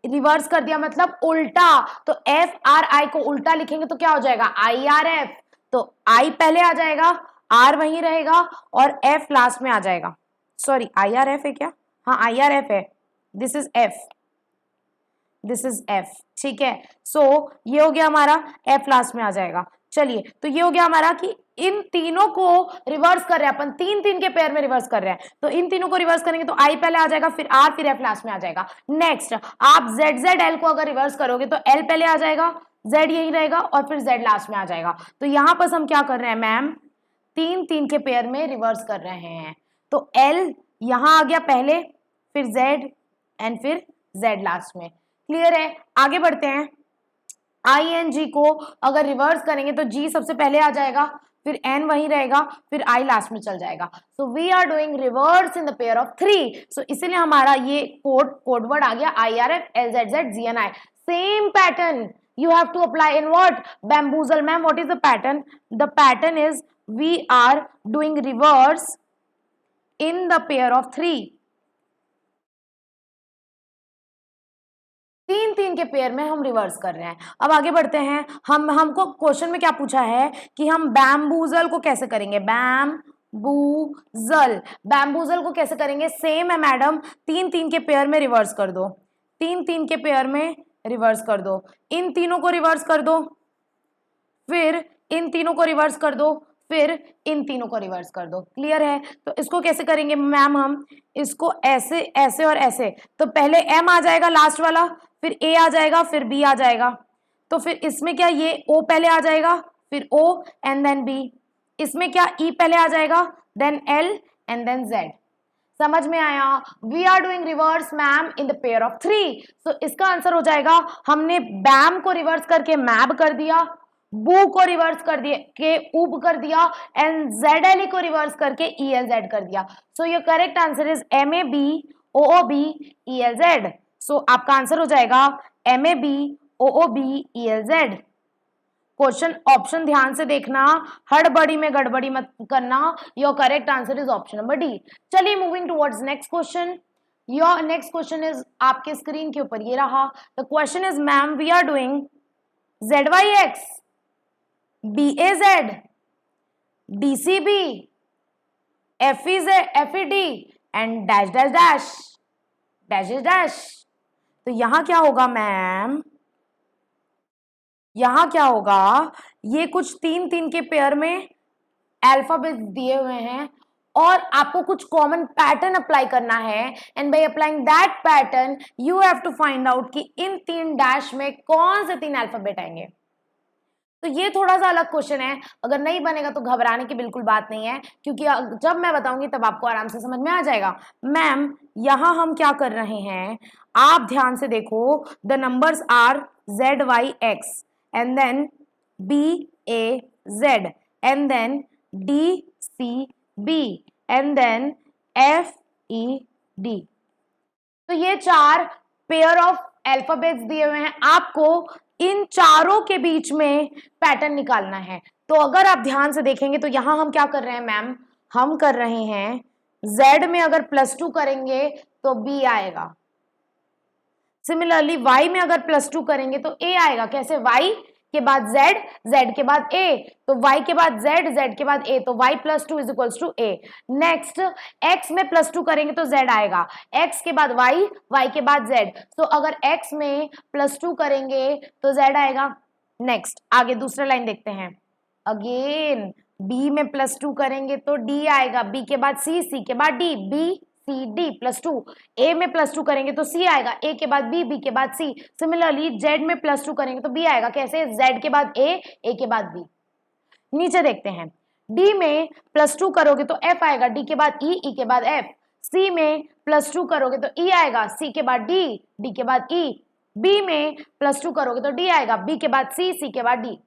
रिवर्स कर दिया, मतलब उल्टा। तो FRI को उल्टा लिखेंगे तो क्या हो जाएगा, IRF, तो I पहले आ जाएगा, R वहीं रहेगा और F लास्ट में आ जाएगा। सॉरी IRF है क्या, हाँ IRF है, दिस इज F, ठीक है। सो ये हो गया हमारा, F लास्ट में आ जाएगा। चलिए, तो ये हो गया हमारा कि इन तीनों को रिवर्स कर रहे हैं अपन, 3-3 के पेयर में रिवर्स कर रहे हैं, तो इन तीनों को रिवर्स करेंगे तो I पहले आ जाएगा, फिर R, फिर F लास्ट में आ जाएगा। नेक्स्ट आप ZZL को अगर रिवर्स करोगे तो L पहले आ जाएगा, Z यही रहेगा और फिर Z लास्ट में आ जाएगा। तो यहां पर हम क्या कर रहे हैं मैम, 3-3 के पेयर में रिवर्स कर रहे हैं। तो L यहां आ गया पहले, फिर Z एंड फिर Z लास्ट में। क्लियर है, आगे बढ़ते हैं। ING को अगर रिवर्स करेंगे तो G सबसे पहले आ जाएगा, फिर N वहीं रहेगा, फिर I लास्ट में चल जाएगा। So we are doing reverse in the pair of 3। So इसीलिए हमारा ये कोडवर्ड आ गया IRF LZZ same pattern you have to apply in what, bamboozle. Ma'am, what is the pattern? The pattern is we are doing reverse in the pair of 3। 3-3 के pair में हम reverse कर रहे हैं। अब आगे बढ़ते हैं, हमको क्वेश्चन में क्या पूछा है कि हम बैम्बूजल को कैसे करेंगे, बैम्बूजल को कैसे करेंगे। सेम है मैडम, 3-3 के पेयर में रिवर्स कर दो, 3-3 के पेयर में रिवर्स कर दो, इन तीनों को रिवर्स कर दो, फिर इन तीनों को रिवर्स कर दो, फिर इन तीनों को रिवर्स कर दो। क्लियर है, तो इसको कैसे करेंगे मैम, हम इसको ऐसे ऐसे और ऐसे, तो पहले M आ जाएगा लास्ट वाला, फिर A आ जाएगा, फिर B आ जाएगा, तो फिर इसमें क्या ये O पहले आ जाएगा, फिर O एंड देन B, इसमें क्या E पहले आ जाएगा, then L and then Z। समझ में आया, we are doing reverse ma'am in the pair of 3। So इसका आंसर हो जाएगा, हमने बैम को रिवर्स करके मैब कर दिया, बू को रिवर्स कर दिया के ऊब कर दिया, एंड ZL को रिवर्स करके ELZ कर दिया। So your correct answer is MAB OOB ELZ। सो आपका आंसर हो जाएगा MAB OOB ELZ। Question option ध्यान से देखना, हड़बड़ी में गड़बड़ी मत करना। Your correct answer is option number D. चलिए moving towards next question. Your next question is आपके स्क्रीन के ऊपर ये रहा। The question is ma'am we are doing ZYX BAZ DCB FED and dash dash dash dash dash. तो यहां क्या होगा मैम, यहां क्या होगा, ये कुछ 3-3 के पेयर में अल्फाबेट दिए हुए हैं और आपको कुछ कॉमन पैटर्न अप्लाई करना है, and by applying that pattern you have to find out कि इन 3 डैश में कौन से 3 अल्फाबेट आएंगे। तो ये थोड़ा सा अलग क्वेश्चन है, अगर नहीं बनेगा तो घबराने की बिल्कुल बात नहीं है, क्योंकि जब मैं बताऊंगी तब आपको आराम से समझ में आ जाएगा। मैम यहां हम क्या कर रहे हैं, आप ध्यान से देखो, the numbers are ZYX and then BAZ and then DCB and then FED। तो ये 4 पेयर ऑफ अल्फाबेट्स दिए हुए हैं, आपको इन चारों के बीच में पैटर्न निकालना है। तो अगर आप ध्यान से देखेंगे तो यहां हम क्या कर रहे हैं मैम, हम कर रहे हैं Z में अगर +2 करेंगे तो B आएगा, सिमिलरली Y में अगर +2 करेंगे तो A आएगा। कैसे, Y के बाद z, z के बाद a, तो y के बाद z, z के बाद a, तो y plus 2 is equals to a। Next x में प्लस 2 करेंगे तो z आएगा, x के बाद y, y के बाद z, तो अगर x में प्लस 2 करेंगे तो z आएगा। नेक्स्ट आगे दूसरा लाइन देखते हैं, अगेन b में प्लस 2 करेंगे तो d आएगा, b के बाद c, c के बाद d, b C D plus 2, A में प्लस 2 करेंगे तो सी आएगा, ए के बाद बी, बी के बाद सी। सिमिलरली जेड में प्लस 2 करेंगे तो बी आएगा, कैसे, जेड के बाद ए, ए के बाद बी। नीचे देखते हैं, डी में प्लस 2 करोगे तो एफ आएगा, डी के बाद ई, ई के बाद एफ। सी में प्लस 2 करोगे तो ई आएगा, सी के बाद डी, डी के बाद ई। बी में प्लस 2 करोगे तो डी आएगा, बी के बाद सी, सी के बाद डी।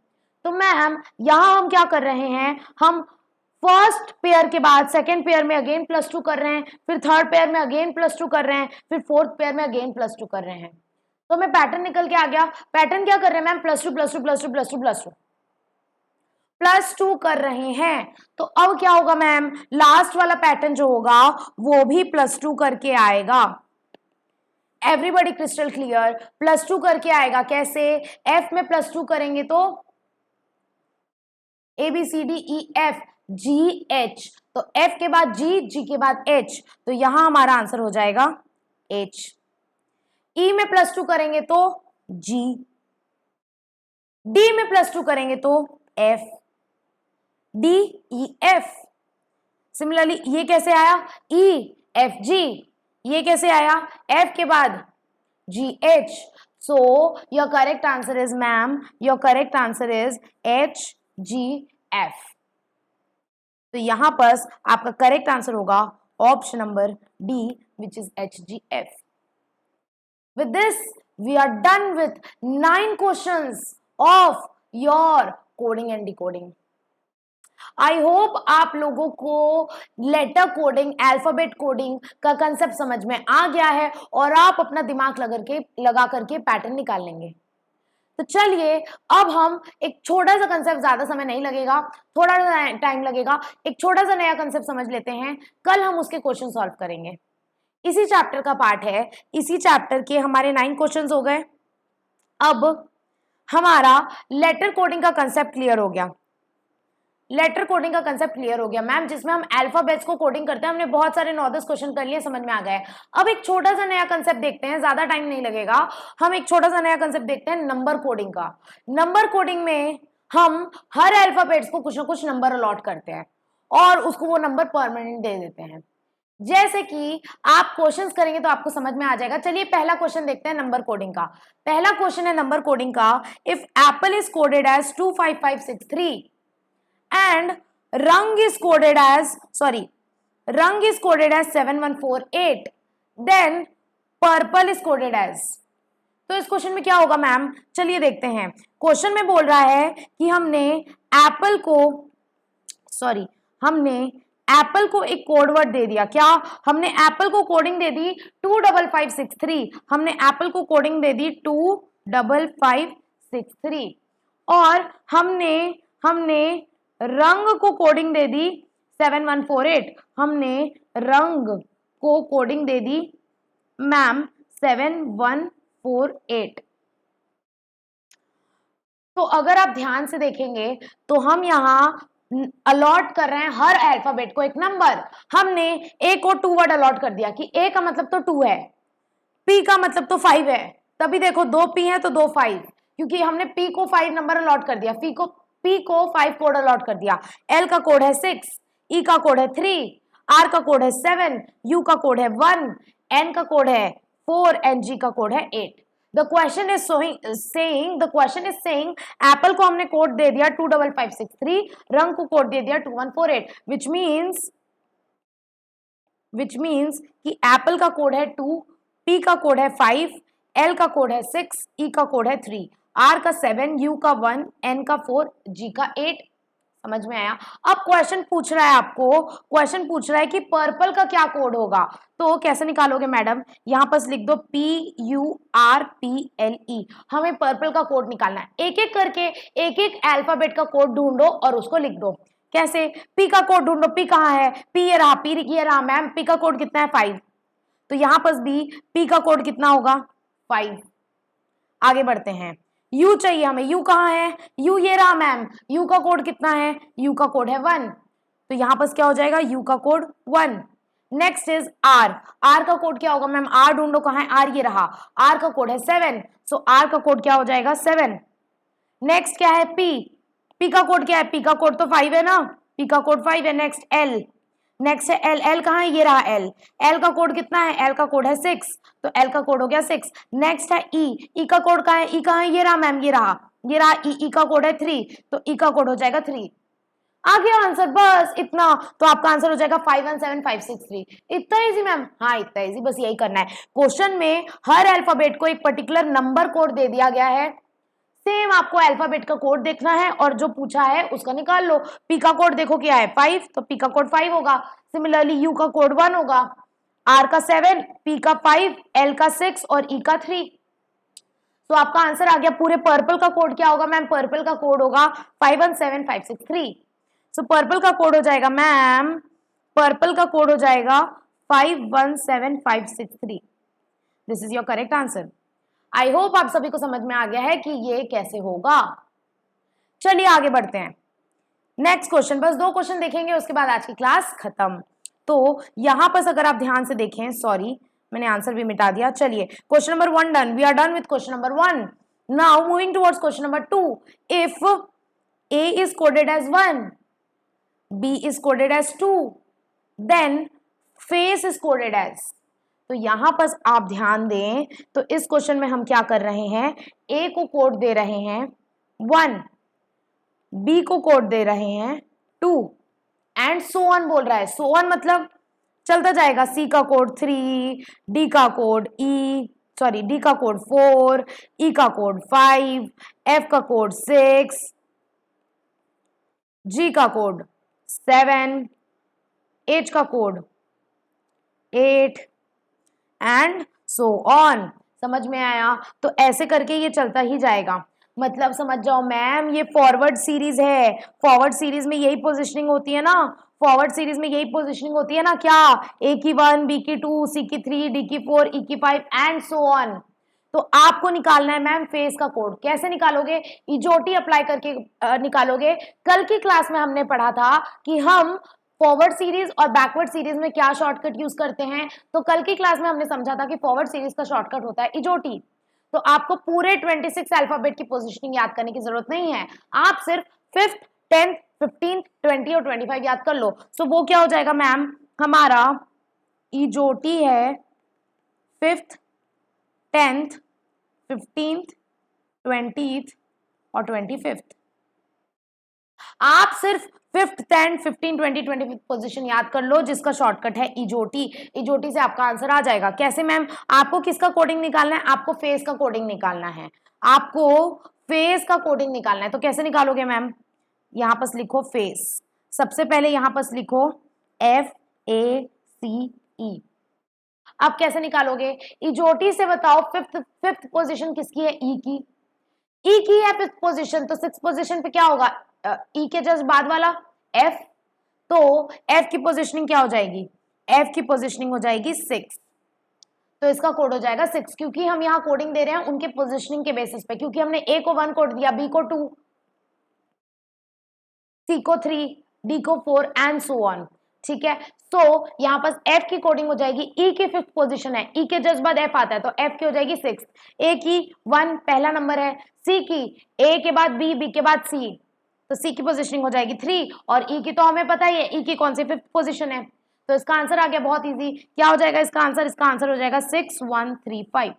तो मैम यहां हम क्या कर रहे हैं, हम फर्स्ट पेयर के बाद सेकेंड पेयर में अगेन प्लस 2 कर रहे हैं, फिर थर्ड पेयर में अगेन प्लस 2 कर रहे हैं, फिर फोर्थ पेयर में अगेन प्लस 2 कर रहे हैं। तो मैं पैटर्न निकल के आ गया। पैटर्न क्या कर रहे हैं ma'am, plus 2 plus 2 plus 2 plus 2 plus 2 plus 2 कर रहे हैं। तो अब क्या होगा मैम, लास्ट वाला पैटर्न जो होगा वो भी प्लस 2 करके आएगा। एवरीबॉडी क्रिस्टल क्लियर, प्लस 2 करके आएगा, कैसे, एफ में प्लस 2 करेंगे तो A B C D E F G H, तो एफ के बाद जी, जी के बाद एच, तो यहां हमारा आंसर हो जाएगा एच। ई में प्लस 2 करेंगे तो जी, डी में प्लस 2 करेंगे तो F, D E F. Similarly ये कैसे आया, ई एफ जी, ये कैसे आया, एफ के बाद G H. So your correct answer is ma'am, your correct answer is H G F. तो यहां पर आपका करेक्ट आंसर होगा option number D, which is HGF। With this we are done with 9 questions of your coding and decoding. I hope आप लोगों को letter coding, alphabet coding का concept समझ में आ गया है और आप अपना दिमाग लगा करके पैटर्न निकाल लेंगे। तो चलिए अब हम एक छोटा सा कंसेप्ट, ज्यादा समय नहीं लगेगा, थोड़ा टाइम लगेगा, एक छोटा सा नया कंसेप्ट समझ लेते हैं। कल हम उसके क्वेश्चन सॉल्व करेंगे। इसी चैप्टर का पार्ट है, इसी चैप्टर के हमारे 9 क्वेश्चंस हो गए। अब हमारा लेटर कोडिंग का कंसेप्ट क्लियर हो गया। लेटर कोडिंग का कंसेप्ट क्लियर हो गया मैम, जिसमें हम अल्फाबेट्स को कोडिंग करते हैं। हमने बहुत सारे 9-10 क्वेश्चन कर लिए, समझ में आ गए। अब एक छोटा सा नया कंसेप्ट देखते हैं, ज्यादा टाइम नहीं लगेगा। हम एक छोटा सा नया कंसेप्ट देखते हैं नंबर कोडिंग का। नंबर कोडिंग में हम हर अल्फाबेट्स को कुछ ना कुछ नंबर अलॉट करते हैं और उसको वो नंबर परमानेंट दे देते हैं। जैसे कि आप क्वेश्चंस करेंगे तो आपको समझ में आ जाएगा। चलिए पहला क्वेश्चन देखते हैं नंबर कोडिंग का। पहला क्वेश्चन है नंबर कोडिंग का, if apple is coded as 25563 and rung is coded as 7148, then purple is coded as। तो इस क्वेश्चन में क्या होगा मैम, चलिए देखते हैं। क्वेश्चन में बोल रहा है कि हमने एप्पल को एक कोड वर्ड दे दिया। क्या, हमने एप्पल को कोडिंग दे दी 25563, हमने एप्पल को कोडिंग दे दी 25563 और हमने रंग को कोडिंग दे दी 7148, हमने रंग को कोडिंग दे दी मैम 7148। तो अगर आप ध्यान से देखेंगे तो हम यहां अलॉट कर रहे हैं हर अल्फाबेट को एक नंबर। हमने ए को 2 वर्ड अलॉट कर दिया कि ए का मतलब तो 2 है, पी का मतलब तो 5 है, तभी देखो 2 पी है तो 2 5, क्योंकि हमने पी को 5 नंबर अलॉट कर दिया, पी को 5 कोड अलॉट कर दिया। एल का कोड है 6, ई का कोड है 3, आर का कोड है 7, यू का कोड है 1, एन का कोड है 4 एंड जी का कोड है 8। The question is saying Apple को हमने कोड दे दिया 25563, रंग को कोड दे दिया 2148, which means कि एप्पल का कोड है 2, पी का कोड है 5, एल का कोड है 6, ई का कोड है 3, आर का 7, यू का 1, एन का 4, जी का 8। समझ में आया। अब क्वेश्चन पूछ रहा है कि पर्पल का क्या कोड होगा। तो कैसे निकालोगे मैडम, यहां पर लिख दो PURPLE। हमें पर्पल का कोड निकालना है। एक एक करके एक एक अल्फाबेट का कोड ढूंढो और उसको लिख दो। कैसे, पी का कोड ढूंढो, पी कहाँ है, पी ये रहा मैम, पी का कोड कितना है 5, तो यहां पर भी पी का कोड कितना होगा 5। आगे बढ़ते हैं, यू चाहिए हमें, यू कहाँ है, यू ये रहा मैम, यू का कोड कितना है, यू का कोड है 1, तो यहाँ पर क्या हो जाएगा, यू का code 1। Next is R, R का कोड क्या होगा मैम, आर ढूंढो कहाँ है, आर ये रहा, आर का कोड है 7, सो आर का कोड क्या हो जाएगा 7। नेक्स्ट क्या है पी, पी का कोड क्या है, पी का कोड तो 5 है ना, पी का कोड 5 है। नेक्स्ट एल, नेक्स्ट है एल, एल कहाँ है, ये रहा एल, एल का कोड कितना है, एल का कोड है 6, तो एल का कोड हो गया 6। नेक्स्ट है ई, ई का कोड कहाँ है, ई कहाँ है, ये रहा मैम, ये रहा ई, ई का कोड है 3, तो ई का कोड हो जाएगा 3। आ गया आंसर, बस इतना, तो आपका आंसर हो जाएगा 517563। इतना इजी मैम, हाँ इतना इजी, बस यही करना है। क्वेश्चन में हर अल्फाबेट को एक पर्टिकुलर नंबर कोड दे दिया गया है, सेम आपको अल्फाबेट का कोड देखना है और जो पूछा है उसका निकाल लो। पी का कोड देखो क्या है 5, तो पी का कोड 5 होगा। सिमिलरली यू का कोड 1 होगा, आर का 7, पी का 5, एल का 6 और ई का 3। तो आपका आंसर आ गया। पूरे पर्पल का कोड क्या होगा मैम, पर्पल का कोड होगा 517563। सो पर्पल का कोड हो जाएगा मैम, पर्पल का कोड हो जाएगा 517563। This is your correct answer. I hope आप सभी को समझ में आ गया है कि ये कैसे होगा। चलिए आगे बढ़ते हैं। नेक्स्ट क्वेश्चन, बस 2 क्वेश्चन देखेंगे उसके बाद आज की क्लास खत्म। तो यहां पर अगर आप ध्यान से देखें, सॉरी मैंने आंसर भी मिटा दिया। चलिए question number 1 done, we are done with question number 1। Now moving towards question number 2। If A is coded as 1, B is coded as 2, then face is coded as। तो यहां पर आप ध्यान दें, तो इस क्वेश्चन में हम क्या कर रहे हैं, A को कोड दे रहे हैं 1, B को कोड दे रहे हैं 2 एंड सो ऑन बोल रहा है। सो ऑन मतलब चलता जाएगा, C का कोड 3, D का कोड D का कोड 4, E का कोड 5, F का कोड 6, G का कोड 7, H का कोड 8 एंड सो ऑन। समझ में आया? तो ऐसे करके ये चलता ही जाएगा। मतलब समझ जाओ मैम, ये फॉरवर्ड सीरीज है। फॉरवर्ड सीरीज में यही पोजीशनिंग होती है ना, फॉरवर्ड सीरीज में यही पोजीशनिंग होती है ना, क्या, ए की 1, बी की 2, सी की 3, डी की 4, ई की 5 एंड सो ऑन। तो आपको निकालना है मैम फेस का कोड। कैसे निकालोगे, इजोटी अप्लाई करके निकालोगे। कल की क्लास में हमने पढ़ा था कि हम फॉरवर्ड सीरीज और बैकवर्ड सीरीज में क्या शॉर्टकट यूज करते हैं। तो कल की क्लास में हमने समझा था कि फॉरवर्ड सीरीज का शॉर्टकट होता है इजोटी। तो आपको पूरे 26 अल्फाबेट की पोजीशनिंग याद करने की जरूरत नहीं है, आप सिर्फ 5th, 10th, 15th, 20 और 25 याद कर लो। सो वो क्या हो जाएगा मैम, हमारा इजोटी है 5th, 10th, 15th, 20th और 25th। आप सिर्फ 5th, 10th, 15, 20, 25 पोजीशन याद कर लो जिसका शॉर्टकट है इजोटी। इजोटी से आपका आंसर आ जाएगा। कैसे मैम, आपको किसका कोडिंग निकालना है, आपको फेस का कोडिंग निकालना है, आपको फेस का कोडिंग निकालना है। तो कैसे निकालोगे मैम, यहां पर लिखो फेस, सबसे पहले यहां पर लिखो FACE। अब कैसे निकालोगे, इजोटी से बताओ फिफ्थ पोजीशन किसकी है, ई की, ई की है 5th पोजीशन, तो 6th पोजीशन पे क्या होगा, ई के जस्ट बाद वाला एफ। तो एफ की पोजीशनिंग क्या हो जाएगी, एफ की पोजीशनिंग हो जाएगी 6, तो इसका कोड हो जाएगा 6। क्योंकि हम यहाँ कोडिंग दे रहे हैं उनके पोजीशनिंग के बेसिस पे, क्योंकि हमने ए को 1 कोड दिया, बी को 2, सी को 3, डी को 4 एंड सो ऑन। ठीक है, तो यहाँ पर एफ की कोडिंग हो जाएगी, ई की 5th पोजीशन है, ई के जस्ट बाद एफ आता है, तो एफ की हो जाएगी 6, ए की 1 पहला नंबर है, सी की ए के बाद बी, बी के बाद सी, तो सी की पोजीशनिंग हो जाएगी 3, और ई की तो हमें पता ही है, ई की कौन सी 5th पोजीशन है। तो इसका आंसर आ गया बहुत इजी। क्या हो जाएगा इसका आंसर हो जाएगा 6135।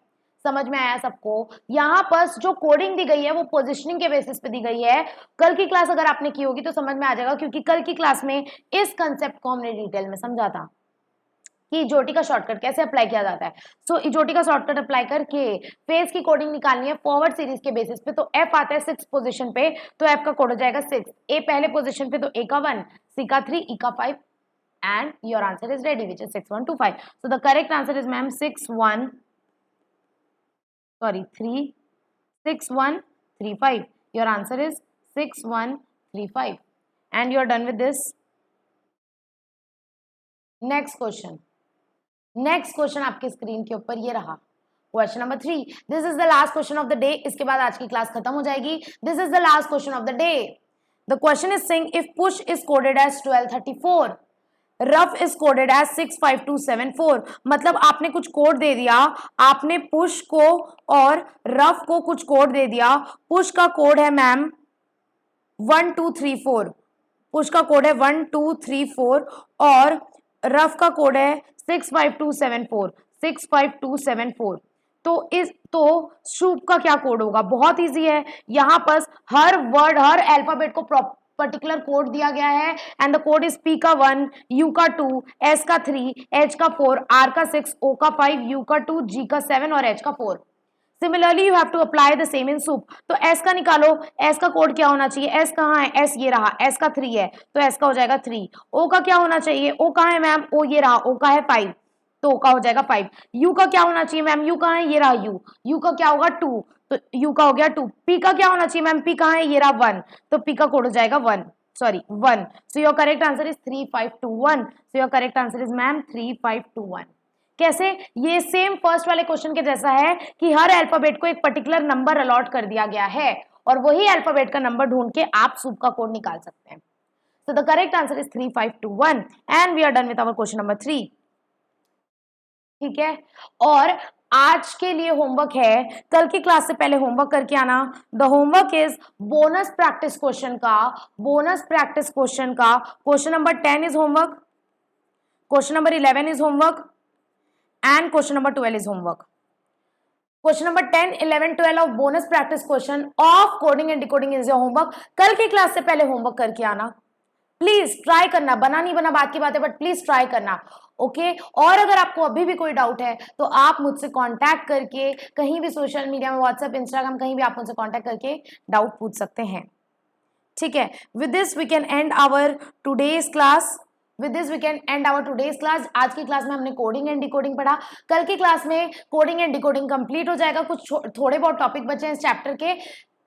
समझ में आया सबको? यहाँ पर जो कोडिंग दी गई है वो पोजीशनिंग के बेसिस पे दी गई है। कल की क्लास अगर आपने की होगी तो समझ में आ जाएगा, क्योंकि कल की क्लास में इस कंसेप्ट को हमने डिटेल में समझा था कि इजोटी का शॉर्टकट कैसे अप्लाई किया जाता है। सो इजोटी का शॉर्टकट अप्लाई करके फेस की कोडिंग निकालनी है फॉरवर्ड सीरीज के बेसिस पे। तो एफ आता है 6th पोजीशन पे, तो एफ का कोड हो जाएगा 6, ए पहले पोजीशन पे, तो ए का 1, सी का 3, ई का 5 and your answer is ready, which is 6125. So the correct answer is ma'am 6135. Your answer is 6135 and you are done with this. Next question आपके स्क्रीन के ऊपर ये रहा। Question number 3, this is the last question of the day, इसके बाद आज की class खत्म हो जाएगी. This is the last question of the day. The question is saying if push is coded as 1234, rough is coded as 65274. मतलब आपने कुछ कोड दे दिया, आपने पुश को और रफ को कुछ कोड दे दिया. पुश का कोड है मैम 1234, पुश का कोड है 1234 और रफ का कोड है 65274, 65274. तो शुभ का क्या कोड होगा? बहुत इजी है. यहां पर हर वर्ड, हर अल्फाबेट को पर्टिकुलर कोड दिया गया है. And the code is P का 1, यू का 2, एस का 3, एच का 4, आर का 6, ओ का 5, यू का 2, जी का 7 और एच का 4. Similarly you have to apply the same in soup. तो एस का निकालो, एस का कोड क्या होना चाहिए? एस कहाँ है? एस ये रहा, एस का 3 है तो एस का हो जाएगा 3. ओ का क्या होना चाहिए? ओ कहाँ है मैम? ओ ये रहा, ओ का है 5 तो ओ का हो जाएगा 5. यू का क्या होना चाहिए मैम? यू कहाँ है? ये रहा यू, यू का क्या होगा 2 तो यू का हो गया 2. पी का क्या होना चाहिए मैम? पी कहाँ है? ये रहा 1 तो पी का कोड हो जाएगा 1. So your correct answer is 3521. So your correct answer is ma'am 3521. कैसे? ये सेम फर्स्ट वाले क्वेश्चन के जैसा है कि हर अल्फाबेट को एक पर्टिकुलर नंबर अलॉट कर दिया गया है और वही अल्फाबेट का नंबर ढूंढ के आप सूप का कोड निकाल सकते हैं. So the correct answer is 3521 and we are done with our question number 3. ठीक है, और आज के लिए होमवर्क है, कल की क्लास से पहले होमवर्क करके आना. The homework is bonus practice question का, question number 10 is homework, question number 11 is homework and question number 12 is homework. Question number 10, 11, 12 of bonus practice question of coding and decoding is your homework. कल की class से पहले homework करके आना. Please try करना, बना नहीं बना बात की बात है बट प्लीज ट्राई करना. ओके और अगर आपको अभी भी कोई डाउट है तो आप मुझसे कांटेक्ट करके कहीं भी सोशल मीडिया में, व्हाट्सएप, इंस्टाग्राम, कहीं भी आप मुझसे कांटेक्ट करके डाउट पूछ सकते हैं. ठीक है, with this we can end our today's class. With this we can end our today's class. आज की क्लास में हमने कोडिंग एंड डिकोडिंग पढ़ा. कल की क्लास में कोडिंग एंड डिकोडिंग कंप्लीट हो जाएगा. कुछ थोड़े बहुत टॉपिक बचे हैं इस चैप्टर के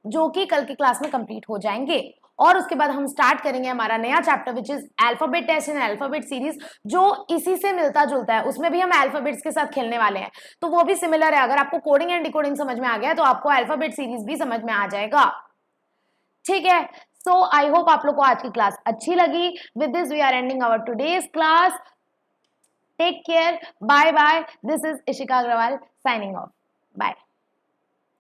जो कि कल की क्लास में कंप्लीट हो जाएंगे और उसके बाद हम स्टार्ट करेंगे हमारा नया chapter which is alphabet test in alphabet series, जो इसी से मिलता जुलता है. उसमें भी हम अल्फाबेट्स के साथ खेलने वाले हैं तो वो भी सिमिलर है. अगर आपको कोडिंग एंड डिकोडिंग समझ में आ गया तो आपको अल्फाबेट सीरीज भी समझ में आ जाएगा. ठीक है, सो आई होप आप लोग को आज की क्लास अच्छी लगी. With this we are ending our today's class. Take care, bye bye. This is Ishika Agarwal signing off. Bye.